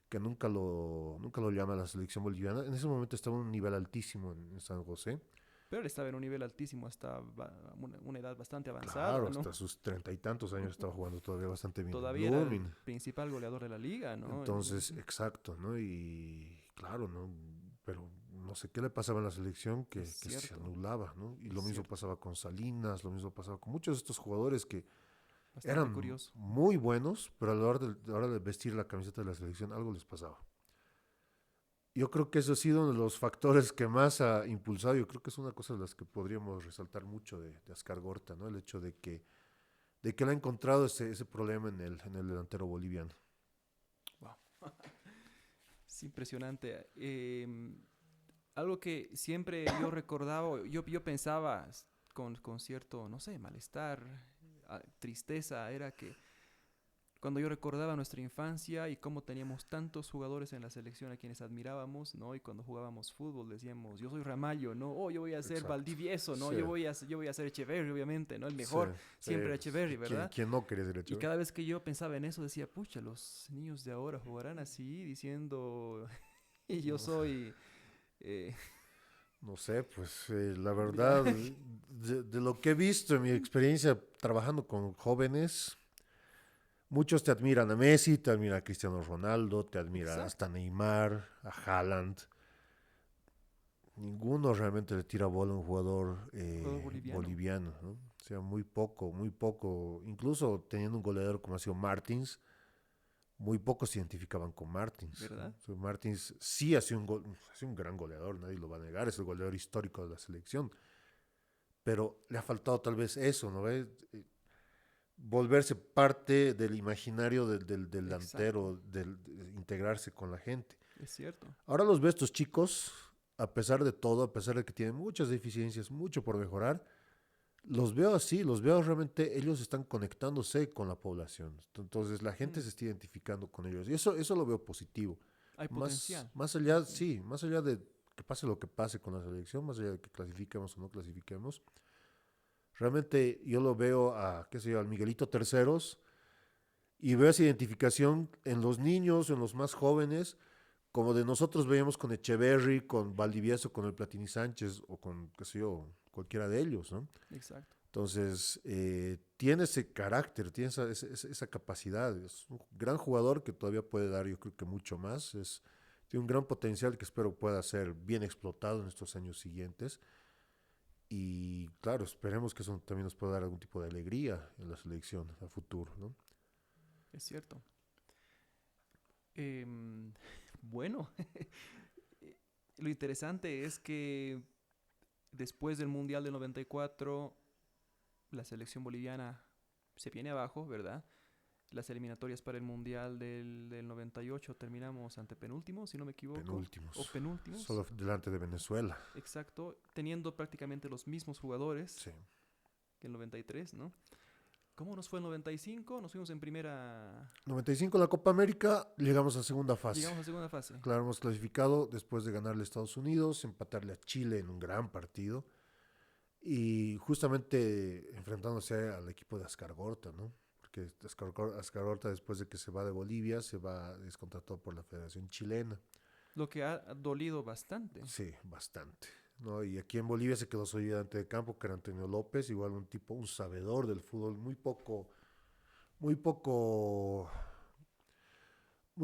que nunca lo llama a la selección boliviana. En ese momento estaba a un nivel altísimo en San José. Pero él estaba en un nivel altísimo hasta una edad bastante Claro, avanzada, ¿no? hasta sus 30 y tantos años estaba jugando todavía bastante bien en Todavía era el Blooming. principal goleador de la liga, ¿no? Entonces, exacto, ¿no? Y claro, ¿no? Pero no sé qué le pasaba en la selección Es que se cierto, anulaba, ¿no? Y es lo mismo cierto. pasaba con Salinas, lo mismo pasaba con muchos de estos jugadores que Bastante eran curioso. muy buenos, pero a la hora de vestir la camiseta de la selección algo les pasaba. Yo creo que eso ha sido uno de los factores que más ha impulsado. Yo creo que es una cosa de las que podríamos resaltar mucho de Ascar Gorta, ¿no? El hecho de que él ha encontrado ese problema en el delantero boliviano. Es impresionante. Algo que siempre yo recordaba, yo pensaba con cierto, no sé, malestar, tristeza, era que cuando yo recordaba nuestra infancia y cómo teníamos tantos jugadores en la selección a quienes admirábamos, ¿no? Y cuando jugábamos fútbol decíamos, yo soy Ramallo, ¿no? Oh, yo voy a ser Exacto. Valdivieso, ¿no? Sí, yo voy a ser Echeverri, obviamente, ¿no? El sí, mejor sí. siempre Echeverri, ¿Quién, ¿verdad? quién no quería ser Y hecho? cada vez que yo pensaba en eso decía, pucha, los niños de ahora jugarán así, diciendo, y yo No, soy... eh, no sé, pues la mira, verdad, de lo que he visto en mi experiencia trabajando con jóvenes, muchos te admiran a Messi, te admira a Cristiano Ronaldo, te admira hasta exacto, Neymar, a Haaland. Ninguno realmente le tira bola a un jugador jugador boliviano. boliviano, ¿no? O sea, muy poco. Incluso teniendo un goleador como ha sido Martins, muy pocos se identificaban con Martins, ¿no? ¿Verdad? O sea, Martins sí ha sido un gran goleador, nadie lo va a negar, es el goleador histórico de la selección, pero le ha faltado tal vez eso, ¿no ves? Volverse parte del imaginario del Exacto, delantero, de integrarse con la gente. es cierto. Ahora los ves estos chicos, a pesar de todo, a pesar de que tienen muchas deficiencias, mucho por mejorar, los veo así, los veo realmente, ellos están conectándose con la población. Entonces la gente Mm, se está identificando con ellos. Y eso lo veo positivo. hay Más, potencial. más allá, Ujú. sí, más allá de que pase lo que pase con la selección, más allá de que clasifiquemos o no clasifiquemos, realmente yo lo veo a, qué sé yo, al Miguelito Terceros y veo esa identificación en los niños, en los más jóvenes, como de nosotros veíamos con Echeverry, con Valdivieso, con el Platini Sánchez o con, qué sé yo, cualquiera de ellos, ¿no? Exacto. Entonces, tiene ese carácter, tiene esa capacidad. Es un gran jugador que todavía puede dar, yo creo que mucho más. Tiene un gran potencial que espero pueda ser bien explotado en estos años siguientes. Y claro, esperemos que eso también nos pueda dar algún tipo de alegría en la selección a futuro, ¿no? Es cierto. Em, bueno, lo interesante es que después del Mundial del 94, la selección boliviana se viene abajo, ¿verdad? Las eliminatorias para el Mundial del 98 terminamos ante penúltimos, si no me equivoco, o Penúltimos, penúltimos, solo delante de Venezuela. exacto, teniendo prácticamente los mismos jugadores Sí. que el 93, ¿no? ¿Cómo nos fue el 95? Nos fuimos en primera... 95 la Copa América, llegamos a segunda fase. Llegamos a segunda fase. Claro, hemos clasificado después de ganarle a Estados Unidos, empatarle a Chile en un gran partido y justamente enfrentándose al equipo de Ascargorta, ¿no? Porque Ascargorta después de que se va de Bolivia se va descontratado por la Federación Chilena. Lo que ha dolido bastante. Sí, bastante. ¿No? Y aquí en Bolivia se quedó su ayudante de campo, que era Antonio López, igual un tipo, un sabedor del fútbol, muy poco muy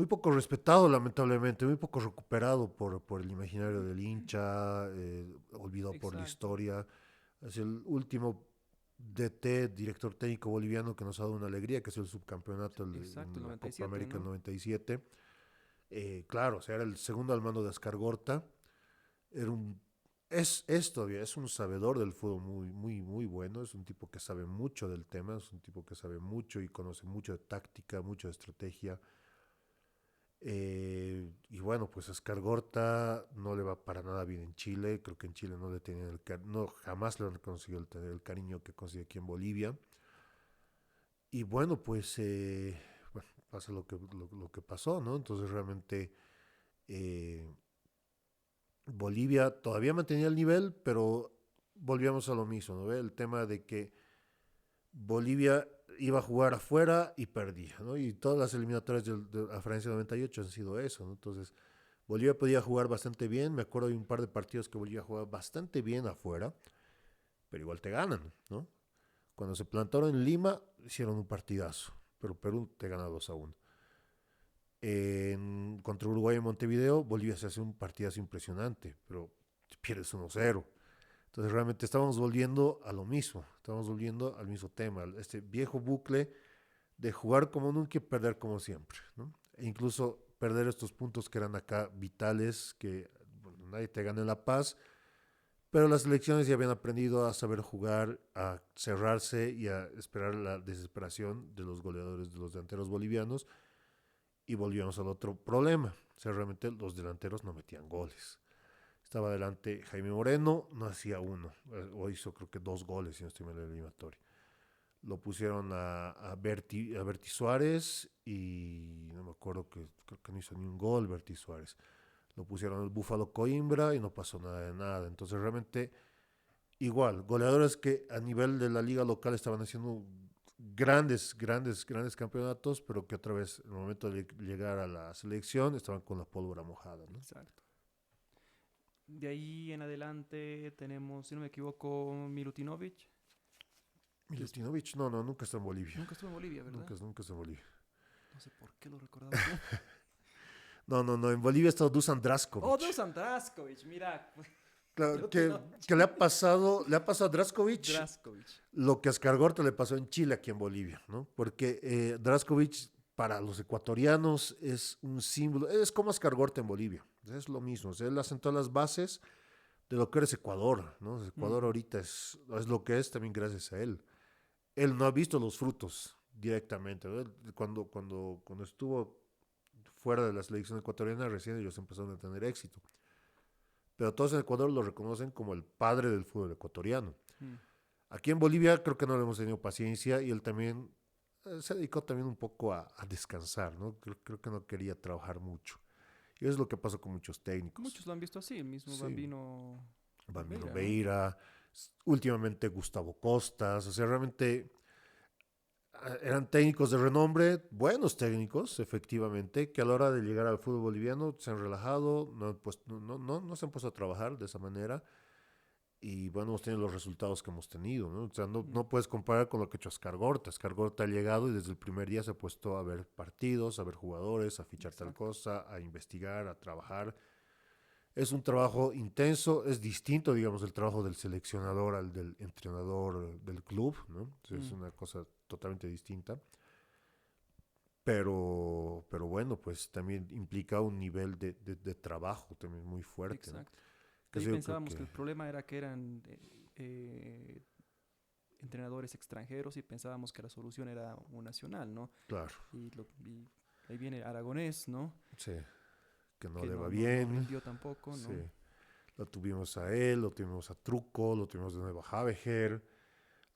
poco respetado, lamentablemente, muy poco recuperado por el imaginario del hincha, olvidado por la Exacto, historia. Es el último DT, director técnico boliviano, que nos ha dado una alegría, que es el subcampeonato exacto, el en la Copa 97, América del ¿no? 97. Claro, o sea, era el segundo al mando de Ascargorta. Era un, es todavía, es un sabedor del fútbol muy bueno. Es un tipo que sabe mucho del tema, es un tipo que sabe mucho y conoce mucho de táctica, mucho de estrategia. Y bueno, pues Escargorta no le va para nada bien en Chile. Creo que en Chile no le tenían no, jamás le han conseguido el cariño que consigue aquí en Bolivia. Y bueno, pues bueno, pasa lo que pasó, ¿no? Entonces realmente eh, Bolivia todavía mantenía el nivel, pero volvíamos a lo mismo, ¿no? El tema de que Bolivia iba a jugar afuera y perdía, ¿no? Y todas las eliminatorias a Francia 98 han sido eso, ¿no? Entonces Bolivia podía jugar bastante bien. Me acuerdo de un par de partidos que Bolivia jugaba bastante bien afuera, pero igual te ganan, ¿no? Cuando se plantaron en Lima, hicieron un partidazo, pero Perú te gana 2-1. Contra Uruguay en Montevideo, Bolivia se hace un partidazo impresionante, pero pierdes 1-0. Entonces realmente estábamos volviendo a lo mismo, estábamos volviendo al mismo tema, este viejo bucle de jugar como nunca y perder como siempre, ¿no? E incluso perder estos puntos que eran acá vitales, que bueno, nadie te gana en La Paz, pero las selecciones ya habían aprendido a saber jugar, a cerrarse y a esperar la desesperación de los goleadores, de los delanteros bolivianos, y volvíamos al otro problema. O sea, realmente los delanteros no metían goles. Estaba adelante Jaime Moreno, no hacía uno, o hizo creo que 2 goles, si no estoy mal en la eliminatoria. Lo pusieron a Berti Suárez y no me acuerdo creo que no hizo ni un gol Berti Suárez. Lo pusieron al Búfalo Coimbra y no pasó nada de nada. Entonces realmente igual, goleadores que a nivel de la liga local estaban haciendo grandes campeonatos, pero que otra vez, en el momento de llegar a la selección, estaban con la pólvora mojada, ¿no? Exacto. De ahí en adelante tenemos, si no me equivoco, Milutinovic. Des- Milutinovic, no, nunca está en Bolivia. Nunca estuvo en Bolivia, ¿verdad? Nunca está en Bolivia. No sé por qué lo recordaba tú. No, en Bolivia está Dusan Oh, Draskovic. Dusan Draskovic, mira. Claro, Milutinovic. que le ha pasado a Draskovic Draskovic. lo que a Escargorta le pasó en Chile aquí en Bolivia, ¿no? Porque Draskovic para los ecuatorianos es un símbolo, es como Escargorta en Bolivia, es lo mismo, o sea, él asentó las bases de lo que eres Ecuador, ¿no? Ecuador ahorita es lo que es también gracias a él. Él no ha visto los frutos directamente, ¿no? Cuando estuvo fuera de la selección ecuatoriana, recién ellos empezaron a tener éxito. Pero todos en Ecuador lo reconocen como el padre del fútbol ecuatoriano. Mm. Aquí en Bolivia creo que no le hemos tenido paciencia y él también se dedicó también un poco a descansar, ¿no? Creo que no quería trabajar mucho. Y eso es lo que pasa con muchos técnicos. Muchos lo han visto así, el mismo Sí, Bambino Bambino Veira, ¿no? Veira, últimamente Gustavo Costas, o sea, realmente eran técnicos de renombre, buenos técnicos, efectivamente, que a la hora de llegar al fútbol boliviano se han relajado, no se han puesto a trabajar de esa manera y bueno, hemos tenido los resultados que hemos tenido, ¿no? O sea, Mm. no puedes comparar con lo que ha hecho Escargorta. Escargorta ha llegado y desde el primer día se ha puesto a ver partidos, a ver jugadores, a fichar tal Exacto. cosa, a investigar, a trabajar. Es un trabajo intenso, es distinto, digamos, el trabajo del seleccionador al del entrenador del club, ¿no? O sea, es Mm. una cosa totalmente distinta. Pero bueno, pues también implica un nivel de trabajo también muy fuerte, ¿no? Exacto. Que De ahí eso yo creo pensábamos que, que el problema era que eran eh, entrenadores extranjeros y pensábamos que la solución era un nacional, ¿no? claro, Y ahí viene Aragonés, ¿no? sí, que no Que le va no bien. rindió tampoco, Sí, ¿no? lo tuvimos a él, lo tuvimos a Truco, lo tuvimos de nuevo a Habeger,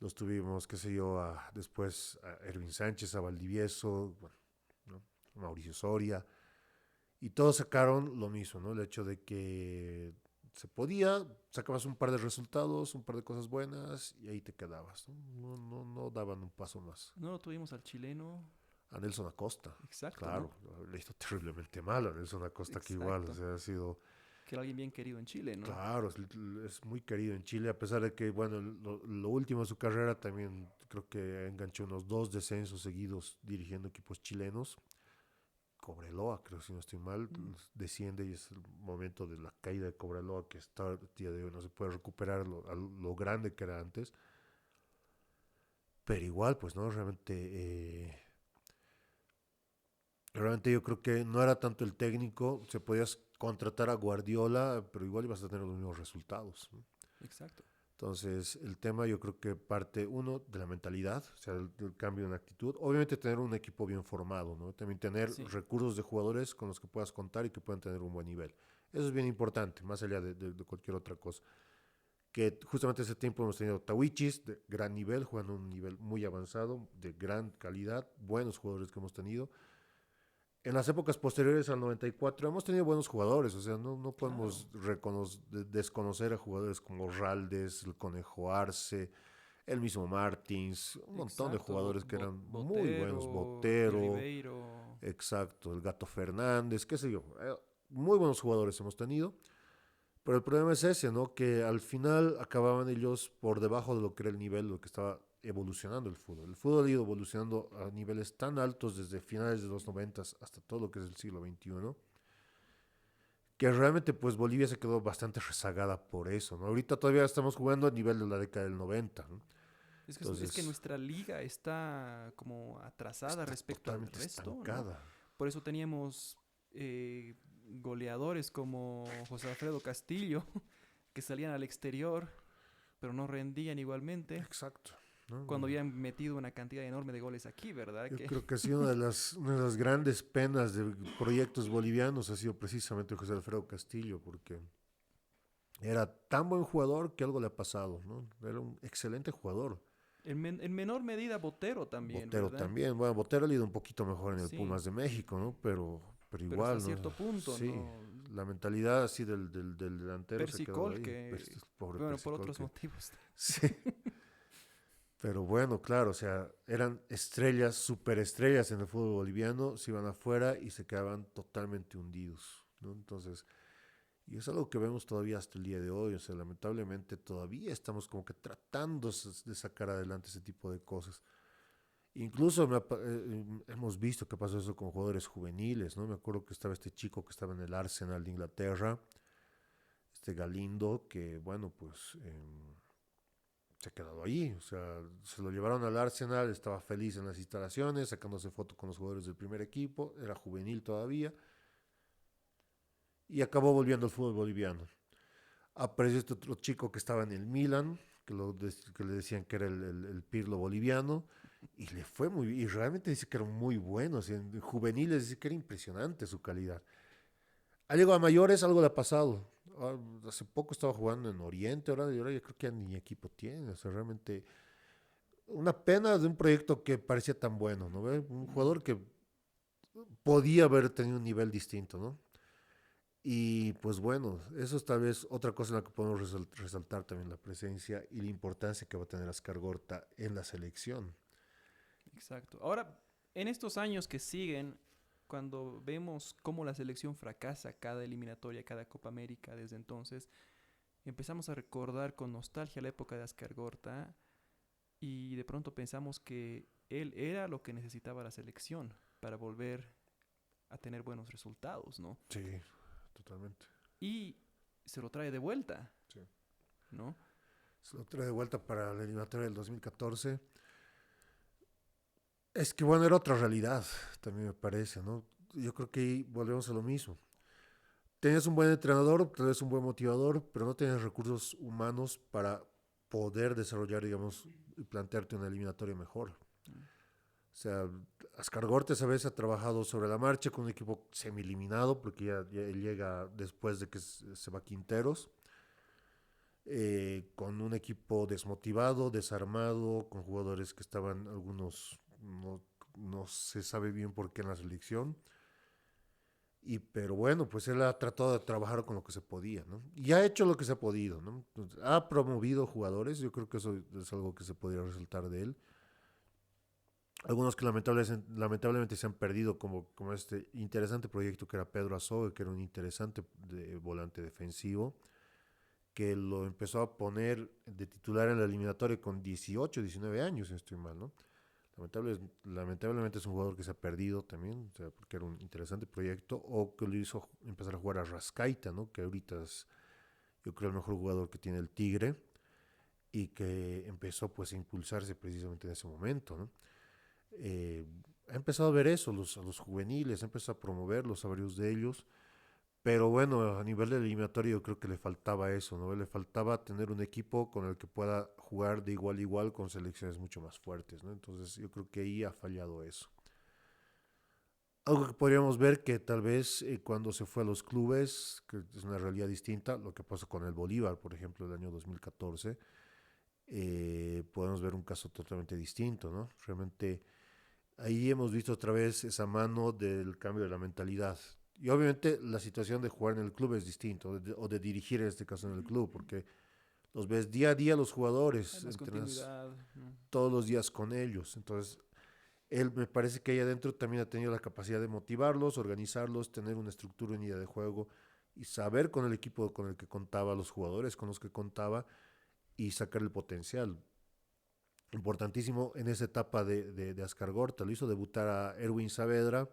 los tuvimos, qué sé yo, después a Erwin Sánchez, a Valdivieso, bueno, ¿no? Mauricio Soria, y todos sacaron lo mismo, ¿no? El hecho de que se podía, sacabas un par de resultados, un par de cosas buenas y ahí te quedabas, ¿no? No daban un paso más. No lo tuvimos al chileno, A Nelson Acosta, exacto, ¿no? claro, le hizo terriblemente mal a Nelson Acosta, que igual, o Exacto. sea, ha sido. Que era alguien bien querido en Chile, ¿no? Claro, es muy querido en Chile, a pesar de que, bueno, lo último de su carrera también creo que enganchó unos 2 descensos seguidos dirigiendo equipos chilenos. Cobreloa, creo si no estoy mal, Mm. desciende y es el momento de la caída de Cobreloa que está el día de hoy, no se puede recuperar lo grande que era antes. Pero igual, pues, ¿no? Realmente yo creo que no era tanto el técnico, se podías contratar a Guardiola, pero igual ibas a tener los mismos resultados, ¿no? Exacto. Entonces, el tema yo creo que parte uno de la mentalidad, o sea, del cambio en actitud. Obviamente tener un equipo bien formado, ¿no? También tener Sí, recursos de jugadores con los que puedas contar y que puedan tener un buen nivel. Eso es bien importante, más allá de cualquier otra cosa. Que justamente ese tiempo hemos tenido Tawichis de gran nivel, jugando a un nivel muy avanzado, de gran calidad, buenos jugadores que hemos tenido. En las épocas posteriores al 94 hemos tenido buenos jugadores, o sea, no claro. podemos desconocer a jugadores como Raldes, el Conejo Arce, el mismo Martins, un montón de Exacto. jugadores que eran muy buenos, Botero, el Pi Botero, Ribeiro. exacto, el Gato Fernández, qué sé yo, muy buenos jugadores hemos tenido, pero el problema es ese, ¿no? Que al final acababan ellos por debajo de lo que era el nivel, lo que estaba evolucionando el fútbol. El fútbol ha ido evolucionando a niveles tan altos desde finales de los 90 hasta todo lo que es el siglo XXI, que realmente pues Bolivia se quedó bastante rezagada por eso, ¿no? Ahorita todavía estamos jugando a nivel de la década del 90, ¿no? Es que Entonces, nuestra liga está como atrasada está respecto al totalmente resto, ¿no? estancada. Por eso teníamos goleadores como José Alfredo Castillo, que salían al exterior, pero no rendían igualmente. Exacto. ¿no? Cuando habían metido una cantidad enorme de goles aquí, ¿verdad? Yo creo que ha sido una de las grandes penas de proyectos bolivianos ha sido precisamente José Alfredo Castillo, porque era tan buen jugador que algo le ha pasado, ¿no? Era un excelente jugador. En menor medida Botero también, Botero ¿verdad? también, bueno, Botero le ha ido un poquito mejor en el Sí, Pumas de México, ¿no? Pero pero hasta igual, ¿no? cierto punto, Sí, ¿no? la mentalidad así del delantero se ha quedado Persicol, ahí. que, Pobre bueno, por Persicol otros que... motivos. Sí, pero bueno, claro, o sea, eran estrellas, superestrellas en el fútbol boliviano, se iban afuera y se quedaban totalmente hundidos, ¿no? Entonces, y es algo que vemos todavía hasta el día de hoy, o sea, lamentablemente todavía estamos como que tratando de sacar adelante ese tipo de cosas. Incluso hemos visto que pasó eso con jugadores juveniles, ¿no? Me acuerdo que estaba este chico que estaba en el Arsenal de Inglaterra, este Galindo, que bueno, pues se ha quedado ahí, o sea, se lo llevaron al Arsenal, estaba feliz en las instalaciones, sacándose foto con los jugadores del primer equipo, era juvenil todavía, y acabó volviendo al fútbol boliviano. Apareció este otro chico que estaba en el Milan, que le decían que era el Pirlo boliviano, y le fue muy bien, y realmente dice que eran muy buenos, en juveniles dice que era impresionante su calidad. Ha llegado a mayores, algo le ha pasado. Hace poco estaba jugando en Oriente, ahora yo creo que ya ni equipo tiene, o sea, realmente una pena de un proyecto que parecía tan bueno, ¿no? Un Mm, jugador que podía haber tenido un nivel distinto, ¿no? Y pues bueno, eso es tal vez otra cosa en la que podemos resaltar también la presencia y la importancia que va a tener Ascar Gorta en la selección. exacto. Ahora, en estos años que siguen, cuando vemos cómo la selección fracasa cada eliminatoria, cada Copa América desde entonces, empezamos a recordar con nostalgia la época de Ascar Gorta y de pronto pensamos que él era lo que necesitaba la selección para volver a tener buenos resultados, ¿no? Sí, totalmente. Y se lo trae de vuelta, Sí. ¿no? Se lo trae de vuelta para la eliminatoria del 2014. Es que bueno, era otra realidad, también me parece, ¿no? Yo creo que ahí volvemos a lo mismo. Tenías un buen entrenador, tal vez un buen motivador, pero no tenías recursos humanos para poder desarrollar, digamos, y plantearte una eliminatoria mejor. O sea, Ascar Gortes a veces ha trabajado sobre la marcha con un equipo semi-eliminado, porque ya él llega después de que se va Quinteros, con un equipo desmotivado, desarmado, con jugadores que estaban algunos, no se sabe bien por qué en la selección. Pero bueno, pues él ha tratado de trabajar con lo que se podía, ¿no? Y ha hecho lo que se ha podido, ¿no? Entonces, ha promovido jugadores, yo creo que eso es algo que se podría resaltar de él. Algunos que lamentablemente se han perdido, como este interesante proyecto que era Pedro Azogue, que era un interesante volante defensivo, que lo empezó a poner de titular en la eliminatoria con 18, 19 años, si no estoy mal, ¿no? Lamentablemente es un jugador que se ha perdido también, o sea, porque era un interesante proyecto, o que lo hizo empezar a jugar a Rascaita, ¿no? Que ahorita es, yo creo, el mejor jugador que tiene el Tigre, y que empezó pues a impulsarse precisamente en ese momento, ¿no? Eh, ha empezado a ver eso, a los juveniles, ha empezado a promoverlos a varios de ellos, pero bueno, a nivel del eliminatorio yo creo que le faltaba eso, ¿no? Le faltaba tener un equipo con el que pueda jugar de igual a igual con selecciones mucho más fuertes, ¿no? Entonces yo creo que ahí ha fallado eso. Algo que podríamos ver que tal vez cuando se fue a los clubes, que es una realidad distinta, lo que pasó con el Bolívar, por ejemplo, el año 2014, podemos ver un caso totalmente distinto, ¿no? Realmente ahí hemos visto otra vez esa mano del cambio de la mentalidad. Y obviamente la situación de jugar en el club es distinto, o de dirigir en este caso en el club, porque los ves día a día los Hay jugadores, más entrenas continuidad, ¿no? todos los días con ellos. Entonces, él me parece que ahí adentro también ha tenido la capacidad de motivarlos, organizarlos, tener una estructura unida de juego y saber con el equipo con el que contaba, los jugadores con los que contaba y sacar el potencial. Importantísimo en esa etapa de Ascar Gorta. Lo hizo debutar a Erwin Saavedra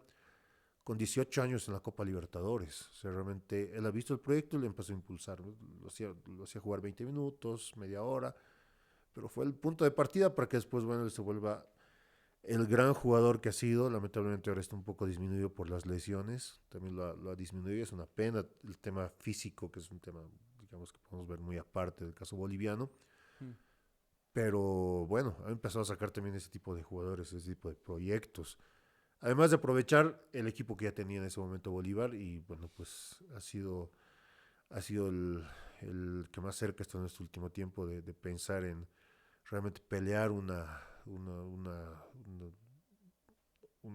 con 18 años en la Copa Libertadores. O sea, realmente él ha visto el proyecto y le empezó a impulsar. Lo hacía jugar 20 minutos, media hora, pero fue el punto de partida para que después, bueno, él se vuelva el gran jugador que ha sido. Lamentablemente ahora está un poco disminuido por las lesiones. También lo ha disminuido. Es una pena el tema físico, que es un tema, digamos, que podemos ver muy aparte del caso boliviano. Mm. Pero bueno, ha empezado a sacar también ese tipo de jugadores, ese tipo de proyectos. Además de aprovechar el equipo que ya tenía en ese momento Bolívar y bueno, pues ha sido el que más cerca está en este último tiempo de pensar en realmente pelear una-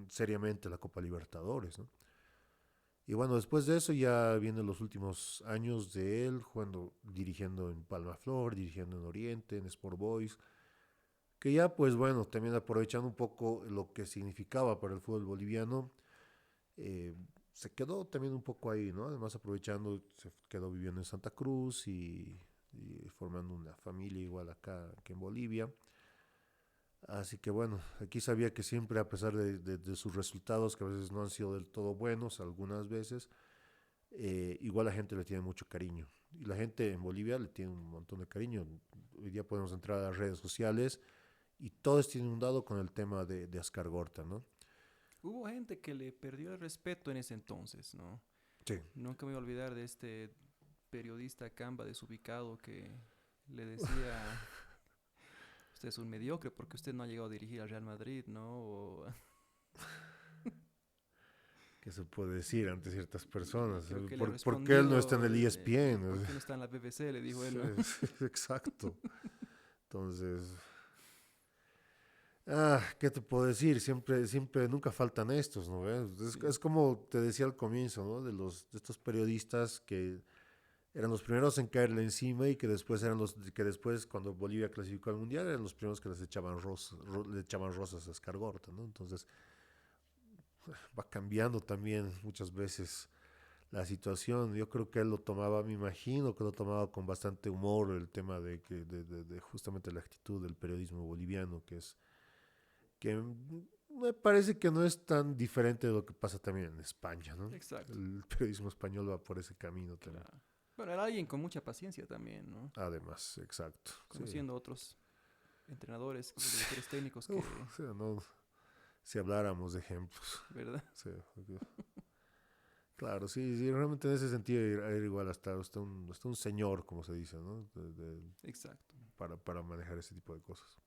seriamente la Copa Libertadores, ¿no? Y bueno, después de eso ya vienen los últimos años de él jugando, dirigiendo en Palma Flor, dirigiendo en Oriente, en Sport Boys, que ya pues bueno, también aprovechando un poco lo que significaba para el fútbol boliviano, eh, se quedó también un poco ahí, ¿no? Además aprovechando, se quedó viviendo en Santa Cruz y formando una familia igual acá que en Bolivia. Así que bueno, aquí sabía que siempre a pesar de sus resultados, que a veces no han sido del todo buenos, algunas veces, igual la gente le tiene mucho cariño. Y la gente en Bolivia le tiene un montón de cariño. Hoy día podemos entrar a las redes sociales y todo está inundado con el tema de Ascar Gorta, ¿no? Hubo gente que le perdió el respeto en ese entonces, ¿no? Sí. Nunca me voy a olvidar de este periodista Camba desubicado que le decía, usted es un mediocre porque usted no ha llegado a dirigir al Real Madrid, ¿no? ¿Qué se puede decir ante ciertas Y personas? creo que le ha ¿Por qué él no está en respondido, el ¿por ESPN? qué no está en la BBC? Le dijo él, Sí, ¿no? sí, exacto. Entonces, ¿qué te puedo decir? Siempre, nunca faltan estos, ¿no ves? Sí, Es como te decía al comienzo, ¿no? De estos periodistas que eran los primeros en caerle encima y que después eran los que después cuando Bolivia clasificó al mundial eran los primeros que les echaban le echaban rosas a Escargorta, ¿no? Entonces va cambiando también muchas veces la situación. Yo creo que él lo tomaba, me imagino que lo tomaba con bastante humor el tema de justamente la actitud del periodismo boliviano, que me parece que no es tan diferente de lo que pasa también en España, ¿no? exacto, El periodismo español va por ese camino también. claro. Bueno, era alguien con mucha paciencia también, ¿no? Además, exacto. Sí. Conociendo a otros entrenadores o directores técnicos Uf, que, o sea, no, si habláramos de ejemplos. ¿verdad? Sí, claro, sí, sí, realmente en ese sentido era igual hasta un señor, como se dice, ¿no? Exacto. Para manejar ese tipo de cosas.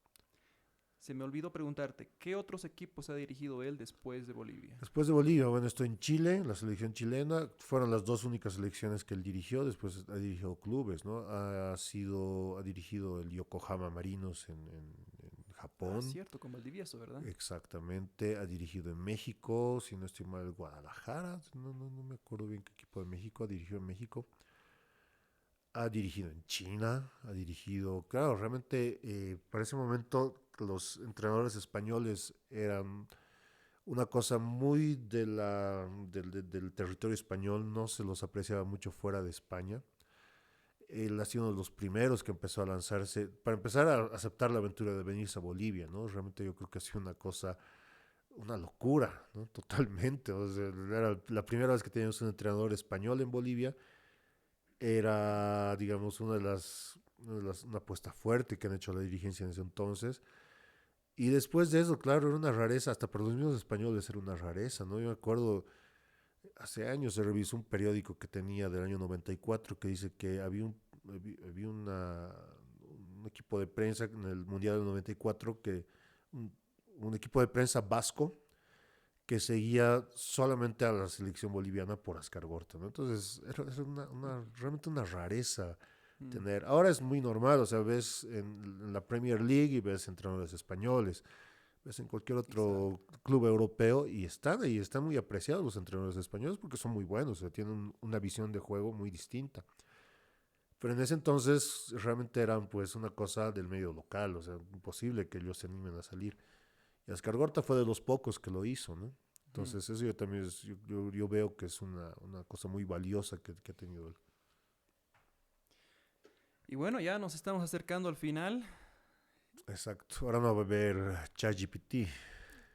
Se me olvidó preguntarte, ¿qué otros equipos ha dirigido él después de Bolivia? Después de Bolivia, bueno, estoy en Chile, la selección chilena, fueron las dos únicas selecciones que él dirigió, después ha dirigido clubes, ¿no? Ha dirigido el Yokohama Marinos en Ah, Japón, cierto, con Valdivieso, ¿verdad? exactamente, ha dirigido en México, si no estoy mal, Guadalajara, no me acuerdo bien qué equipo de México, ha dirigido en México, ha dirigido en China, ha dirigido, claro, realmente para ese momento los entrenadores españoles eran una cosa muy del territorio español, no se los apreciaba mucho fuera de España. Él ha sido uno de los primeros que empezó a lanzarse, para empezar a aceptar la aventura de venirse a Bolivia, ¿no? Realmente yo creo que ha sido una cosa, una locura, ¿no? Totalmente. O sea, era la primera vez que teníamos un entrenador español en Bolivia, era, digamos, una apuesta fuerte que han hecho la dirigencia en ese entonces. Y después de eso, claro, era una rareza, hasta para los mismos españoles era una rareza, ¿no? Yo me acuerdo, hace años se revisó un periódico que tenía del año 94 que dice que había un equipo de prensa en el Mundial del 94 un, un equipo de prensa vasco que seguía solamente a la selección boliviana por Ascar Gorta, ¿no? Entonces era realmente una rareza Mm, tener. Ahora es muy normal, o sea, ves en la Premier League y ves entrenadores españoles, ves en cualquier exacto. otro club europeo y están ahí, están muy apreciados los entrenadores españoles porque son muy buenos, o sea, tienen una visión de juego muy distinta. Pero en ese entonces realmente eran pues una cosa del medio local, o sea, imposible que ellos se animen a salir. Y Ascar Gorta fue de los pocos que lo hizo, ¿no? Mm. Entonces eso yo también yo veo que es una cosa muy valiosa que ha tenido él. Y bueno, ya nos estamos acercando al final. Exacto. Ahora no va a haber ChatGPT.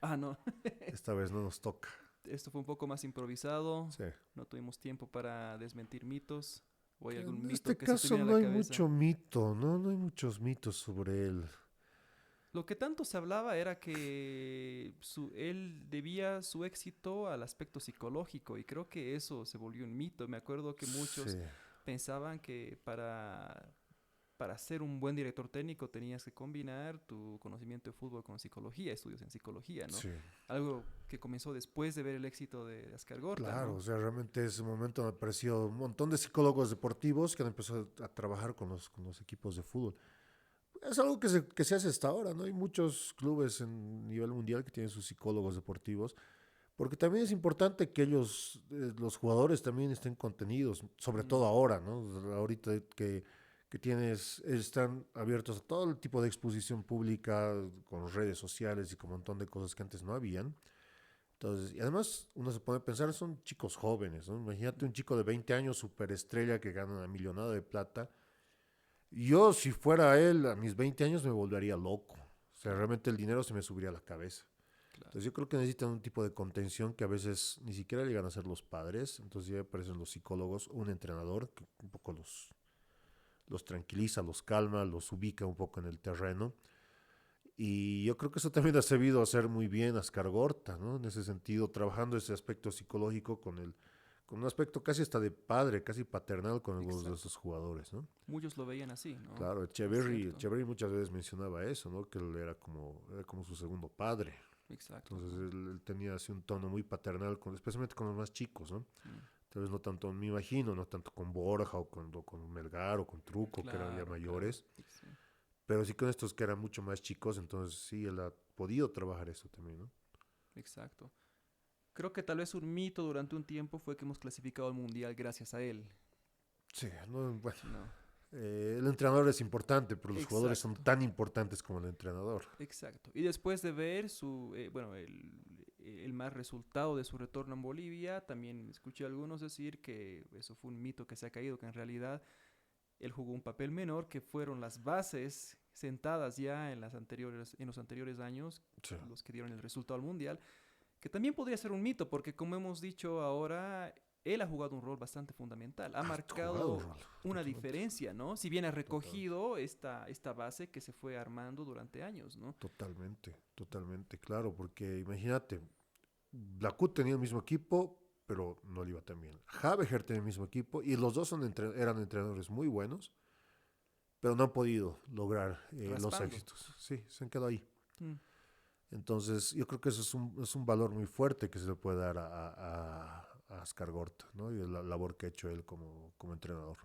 Ah, no. Esta vez no nos toca. Esto fue un poco más improvisado. Sí. No tuvimos tiempo para desmentir mitos. ¿O hay Que algún en mito este que se te caso viene a no la hay cabeza? mucho mito, ¿no? No hay muchos mitos sobre él. Lo que tanto se hablaba era que él debía su éxito al aspecto psicológico y creo que eso se volvió un mito. Me acuerdo que Sí. muchos pensaban que para para ser un buen director técnico tenías que combinar tu conocimiento de fútbol con psicología, estudios en psicología, ¿no? Sí, Algo que comenzó después de ver el éxito de Ascar Gorta, claro, ¿no? o sea, realmente ese momento me pareció un montón de psicólogos deportivos que han empezado a trabajar con los equipos de fútbol. Es algo que se hace hasta ahora, ¿no? Hay muchos clubes en nivel mundial que tienen sus psicólogos deportivos, porque también es importante que ellos, los jugadores también estén contenidos, sobre Mm, todo ahora, ¿no? Ahorita que tienes, están abiertos a todo el tipo de exposición pública, con redes sociales y con un montón de cosas que antes no habían. Entonces, y además uno se pone a pensar, son chicos jóvenes, ¿no? Imagínate un chico de 20 años, superestrella, que gana una millonada de plata. Yo, si fuera él, a mis 20 años me volvería loco. O sea, claro, realmente el dinero se me subiría a la cabeza. claro. Entonces, yo creo que necesitan un tipo de contención que a veces ni siquiera llegan a ser los padres. Entonces, ya aparecen los psicólogos, un entrenador que un poco los tranquiliza, los calma, los ubica un poco en el terreno. Y yo creo que eso también ha sabido hacer muy bien Ascar Gorta, ¿no? En ese sentido, trabajando ese aspecto psicológico con un aspecto casi hasta de padre, casi paternal con algunos de Exacto. esos jugadores, ¿no? Muchos lo veían así, ¿no? Claro, Es cierto. Echeverry muchas veces mencionaba eso, ¿no? Que él era como su segundo padre. Exacto, Entonces ¿no? él tenía así un tono muy paternal, especialmente con los más chicos, ¿no? Mm, Tal vez no tanto, me imagino, no tanto con Borja o con Melgar o con Truco, que eran ya claro, claro. mayores, Sí, pero sí con estos que eran mucho más chicos, entonces sí, él ha podido trabajar eso también, ¿no? exacto. Creo que tal vez un mito durante un tiempo fue que hemos clasificado al mundial gracias a él, Sí, no, bueno, ¿no? el entrenador es importante, pero los jugadores son Exacto, tan importantes como el entrenador. exacto. Y después de ver bueno, el mal resultado de su retorno en Bolivia, también escuché a algunos decir que eso fue un mito que se ha caído, que en realidad él jugó un papel menor, que fueron las bases sentadas ya en los anteriores años, Sí, los que dieron el resultado al mundial, que también podría ser un mito, porque como hemos dicho ahora, él ha jugado un rol bastante fundamental, ha ha jugado un marcado rol, una totalmente, diferencia, ¿no? Si bien ha totalmente. recogido esta base que se fue armando durante años, ¿no? Totalmente, totalmente, claro, porque imagínate, Blacut tenía el mismo equipo, pero no le iba tan bien. Habeger tenía el mismo equipo y los dos eran entrenadores muy buenos, pero no han podido lograr los Raspando. éxitos. Sí, se han quedado ahí. Mm, Entonces, yo creo que eso es un valor muy fuerte que se le puede dar a Ascar Gorta, ¿no? Y la labor que ha hecho él como entrenador.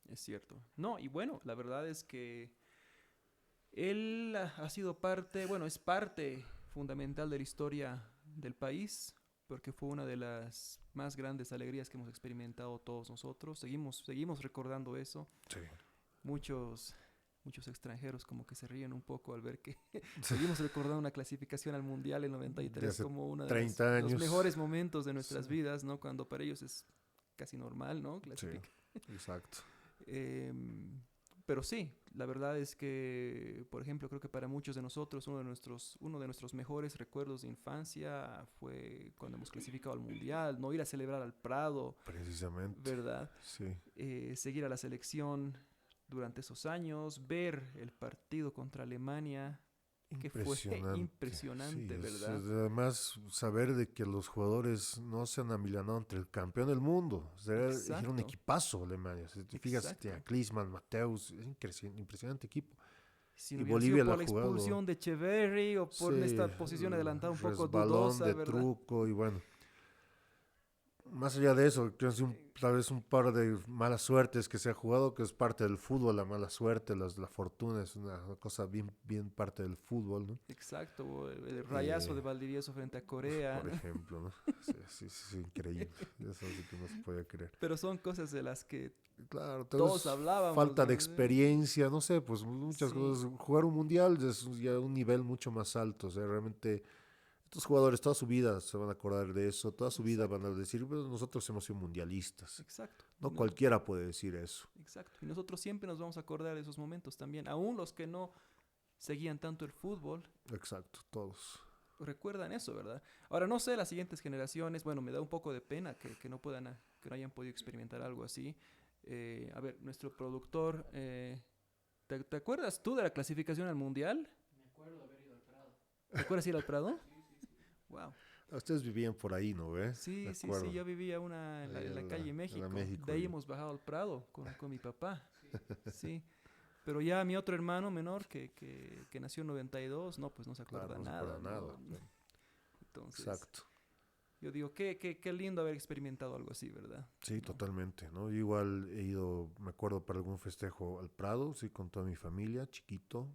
es cierto. No, y bueno, la verdad es que él ha sido parte, bueno, es parte fundamental de la historia del país, porque fue una de las más grandes alegrías que hemos experimentado todos nosotros. Seguimos recordando eso. Sí. Muchos, muchos extranjeros como que se ríen un poco al ver que seguimos recordando una clasificación al Mundial en De 93 hace como uno 30 de los años. mejores momentos de Sí, nuestras vidas, ¿no? Cuando para ellos es casi normal, ¿no? sí, Clasificar. exacto. Em, pero sí, la verdad es que, por ejemplo, creo que para muchos de nosotros uno de nuestros mejores recuerdos de infancia fue cuando hemos clasificado al Mundial, no ir a celebrar al Prado, Precisamente. ¿verdad? Sí. Seguir a la selección durante esos años, ver el partido contra Alemania, que fue Impresionante, sí, impresionante, ¿verdad? además saber de que los jugadores no se han amilanado entre el campeón del mundo, o sea, era un Exacto, equipazo Alemania, si te fijas, a exacto. Klinsmann, Mateus, es impresionante equipo, Si no y hubiera sido Bolivia la por ha la jugado, expulsión de Echeverry o por sí, esta posición el adelantada un poco resbalón dudosa, de ¿verdad? Truco, y bueno, más allá de eso, creo que tal vez un par de malas suertes que se ha jugado, que es parte del fútbol, la mala suerte, la fortuna es una cosa bien, bien parte del fútbol, ¿no? Exacto, el rayazo de Eh, Valdivieso frente a Corea, por ¿no? ejemplo, ¿no? Sí, sí, sí, sí, increíble. Eso sí que no se podía creer. Pero son cosas de las que Claro, tal todos vez hablábamos, falta de ¿no? experiencia, no sé, pues muchas Sí, cosas. Jugar un mundial es ya un nivel mucho más alto. O sea, realmente estos jugadores toda su vida se van a acordar de eso, toda su vida van exacto, a decir, "Bueno, nosotros hemos sido mundialistas. exacto. No cualquiera puede decir eso. Exacto. Y nosotros siempre nos vamos a acordar de esos momentos también. Aún los que no seguían tanto el fútbol, Exacto, todos. recuerdan eso, ¿verdad? Ahora, no sé, las siguientes generaciones, bueno, me da un poco de pena que no puedan, que no hayan podido experimentar algo así. A ver, nuestro productor, ¿te acuerdas tú de la clasificación al Mundial? ¿Te acuerdas ir al Prado? Wow. Ustedes vivían por ahí, ¿no ve? De Sí, sí, sí, acuerdo. yo vivía una Ahí en la calle en la México. De México. ahí hemos bajado al Prado con mi papá. Sí. Pero ya mi otro hermano menor que nació en 92, no, pues no se acuerda Claro, no se nada. acuerda nada. ¿No? Claro. Entonces, Exacto. yo digo, qué lindo haber experimentado algo así, ¿verdad? Sí, ¿No? totalmente, ¿no? Yo igual he ido, me acuerdo, para algún festejo al Prado, sí, con toda mi familia, chiquito.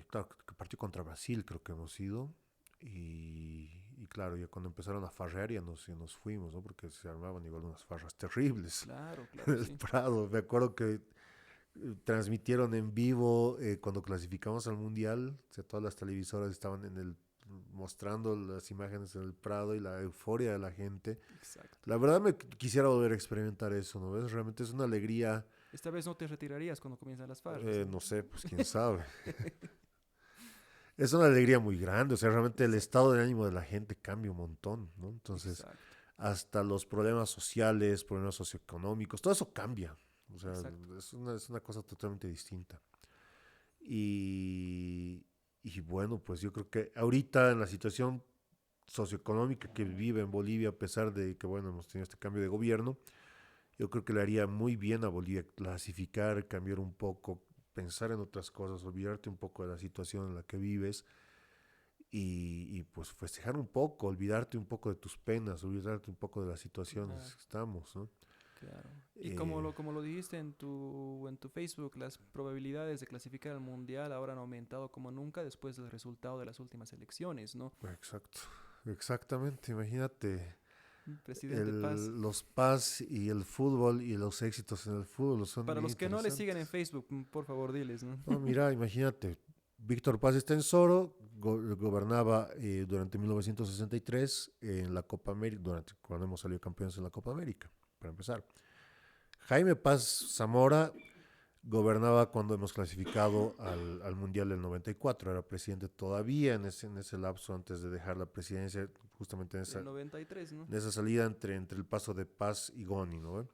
Claro, que partió contra Brasil, creo que hemos ido. Y claro, ya cuando empezaron a farrear ya nos fuimos, ¿no? Porque se armaban igual unas farras terribles Claro, en claro, el sí. Prado. Me acuerdo que transmitieron en vivo cuando clasificamos al Mundial. O sea, todas las televisoras estaban mostrando las imágenes en el Prado y la euforia de la gente. Exacto. La verdad me quisiera volver a experimentar eso, ¿no ves? Realmente es una alegría, Esta vez no te retirarías cuando comienzan las farras, ¿no? no sé, pues quién sabe. Es una alegría muy grande, o sea, realmente el Exacto, estado de ánimo de la gente cambia un montón, ¿no? Entonces, exacto, hasta los problemas sociales, problemas socioeconómicos, todo eso cambia. O sea, exacto. es una cosa totalmente distinta. Y, y bueno, pues yo creo que ahorita en la situación socioeconómica que vive en Bolivia, a pesar de que, bueno, hemos tenido este cambio de gobierno, yo creo que le haría muy bien a Bolivia clasificar, cambiar un poco, pensar en otras cosas, olvidarte un poco de la situación en la que vives pues festejar un poco, olvidarte un poco de tus penas, olvidarte un poco de las Claro, situaciones que estamos, ¿no? claro. Y Eh, como lo dijiste en tu Facebook, las probabilidades de clasificar al mundial ahora han aumentado como nunca después del resultado de las últimas elecciones, ¿no? exacto, exactamente, imagínate Presidente Paz. los paz y el fútbol y los éxitos en el fútbol son Para bien los que no le siguen en interesantes. Facebook, por favor, diles, ¿no? No, mira, imagínate, Víctor Paz está en Soro, gobernaba durante 1963 en la Copa América, durante cuando hemos salido campeones en la Copa América, para empezar. Jaime Paz Zamora gobernaba cuando hemos clasificado al Mundial del 94, era presidente todavía en ese lapso antes de dejar la presidencia, justamente Del 93, ¿no? en esa salida entre el paso de Paz y Goni, ¿no?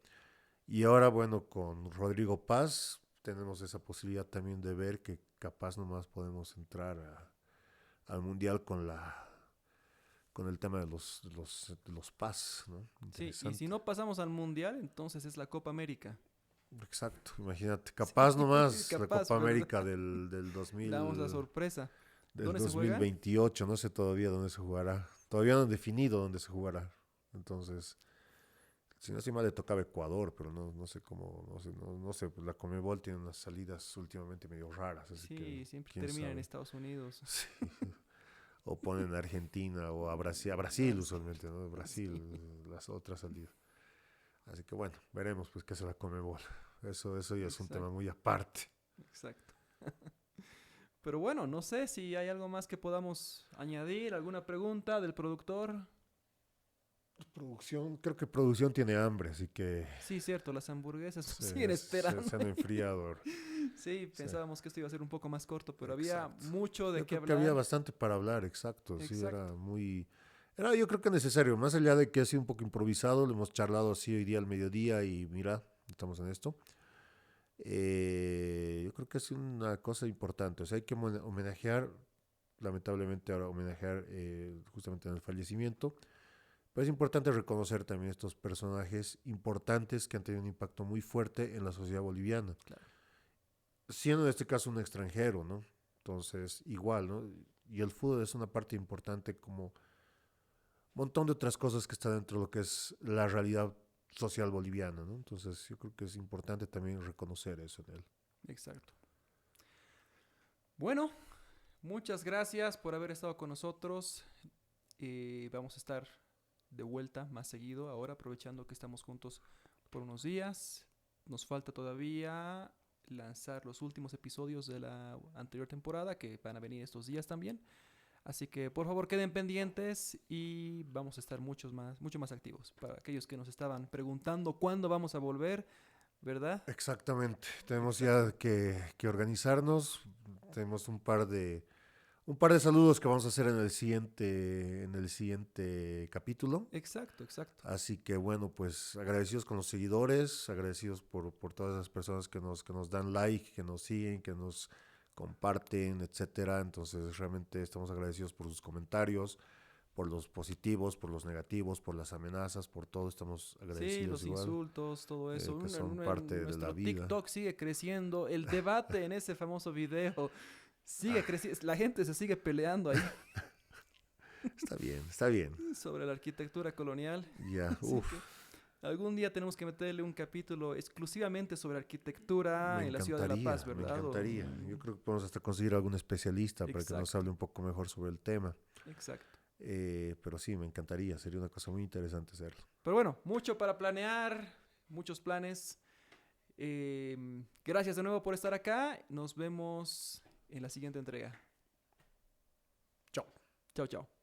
Y ahora, bueno, con Rodrigo Paz tenemos esa posibilidad también de ver que capaz nomás podemos entrar al Mundial con el tema de de los Paz, ¿no? Sí, y si Interesante. no pasamos al mundial, entonces es la Copa América. Exacto, imagínate, Sí, capaz nomás la capaz, Copa ¿verdad? América Damos la sorpresa. del ¿Dónde se dos mil juega? veintiocho no sé todavía dónde se jugará. Todavía no han definido dónde se jugará. Entonces, si no estoy mal, le tocaba Ecuador, pero no sé cómo, no sé, pues la Conmebol tiene unas salidas últimamente medio raras, así que Sí, siempre quién termina en sabe. Estados Unidos. Sí. O ponen a Argentina o a Brasil Brasil. usualmente, ¿no? Brasil, Sí, las otras salidas. Así que bueno, veremos pues qué se la Conmebol. Eso ya es un tema exacto, muy aparte. exacto. Pero bueno, no sé si hay algo más que podamos añadir, alguna pregunta del productor. Producción, creo que producción tiene hambre, así que Sí, cierto, las hamburguesas nos siguen esperando. se han enfriado ahora. Sí, Sí, pensábamos que esto iba a ser un poco más corto, pero había exacto. mucho de Yo qué creo que había hablar. bastante para hablar, exacto. Sí, Exacto, era muy... Era yo creo que necesario, más allá de que ha sido un poco improvisado, lo hemos charlado así hoy día al mediodía y mira, estamos en esto. Yo creo que es una cosa importante, o sea, hay que homenajear, lamentablemente ahora homenajear justamente en el fallecimiento, pero es importante reconocer también estos personajes importantes que han tenido un impacto muy fuerte en la sociedad boliviana, claro, siendo en este caso un extranjero, ¿no? Entonces, igual, ¿no? Y el fútbol es una parte importante como un montón de otras cosas que está dentro de lo que es la realidad social boliviana, ¿no? Entonces, yo creo que es importante también reconocer eso en él. exacto. Bueno, muchas gracias por haber estado con nosotros. Vamos a estar de vuelta más seguido ahora, aprovechando que estamos juntos por unos días. Nos falta todavía lanzar los últimos episodios de la anterior temporada que van a venir estos días también. Así que por favor queden pendientes y vamos a estar mucho más activos. Para aquellos que nos estaban preguntando cuándo vamos a volver, ¿verdad? Exactamente. Tenemos Exacto, ya que organizarnos. Tenemos un par de saludos que vamos a hacer en el siguiente capítulo. exacto, exacto. Así que bueno, pues agradecidos con los seguidores, agradecidos por todas las personas que nos dan like, que nos siguen, que nos comparten, etcétera. Entonces realmente estamos agradecidos por sus comentarios, por los positivos, por los negativos, por las amenazas, por todo, estamos agradecidos. Sí, los igual, insultos, todo eso. que son parte de la Nuestro vida. TikTok sigue creciendo. El debate en ese famoso video sigue creciendo. La gente se sigue peleando ahí Está bien. sobre la arquitectura colonial. Ya, Así que algún día tenemos que meterle un capítulo exclusivamente sobre arquitectura me en la ciudad de La Paz, me ¿verdad? encantaría. Yo creo que podemos hasta conseguir algún especialista para que nos Exacto. hable un poco mejor sobre el tema. Exacto. Pero sí, me encantaría. Sería una cosa muy interesante hacerlo. Pero bueno, mucho para planear, muchos planes. Gracias de nuevo por estar acá. Nos vemos en la siguiente entrega. Chao. Chao, chao.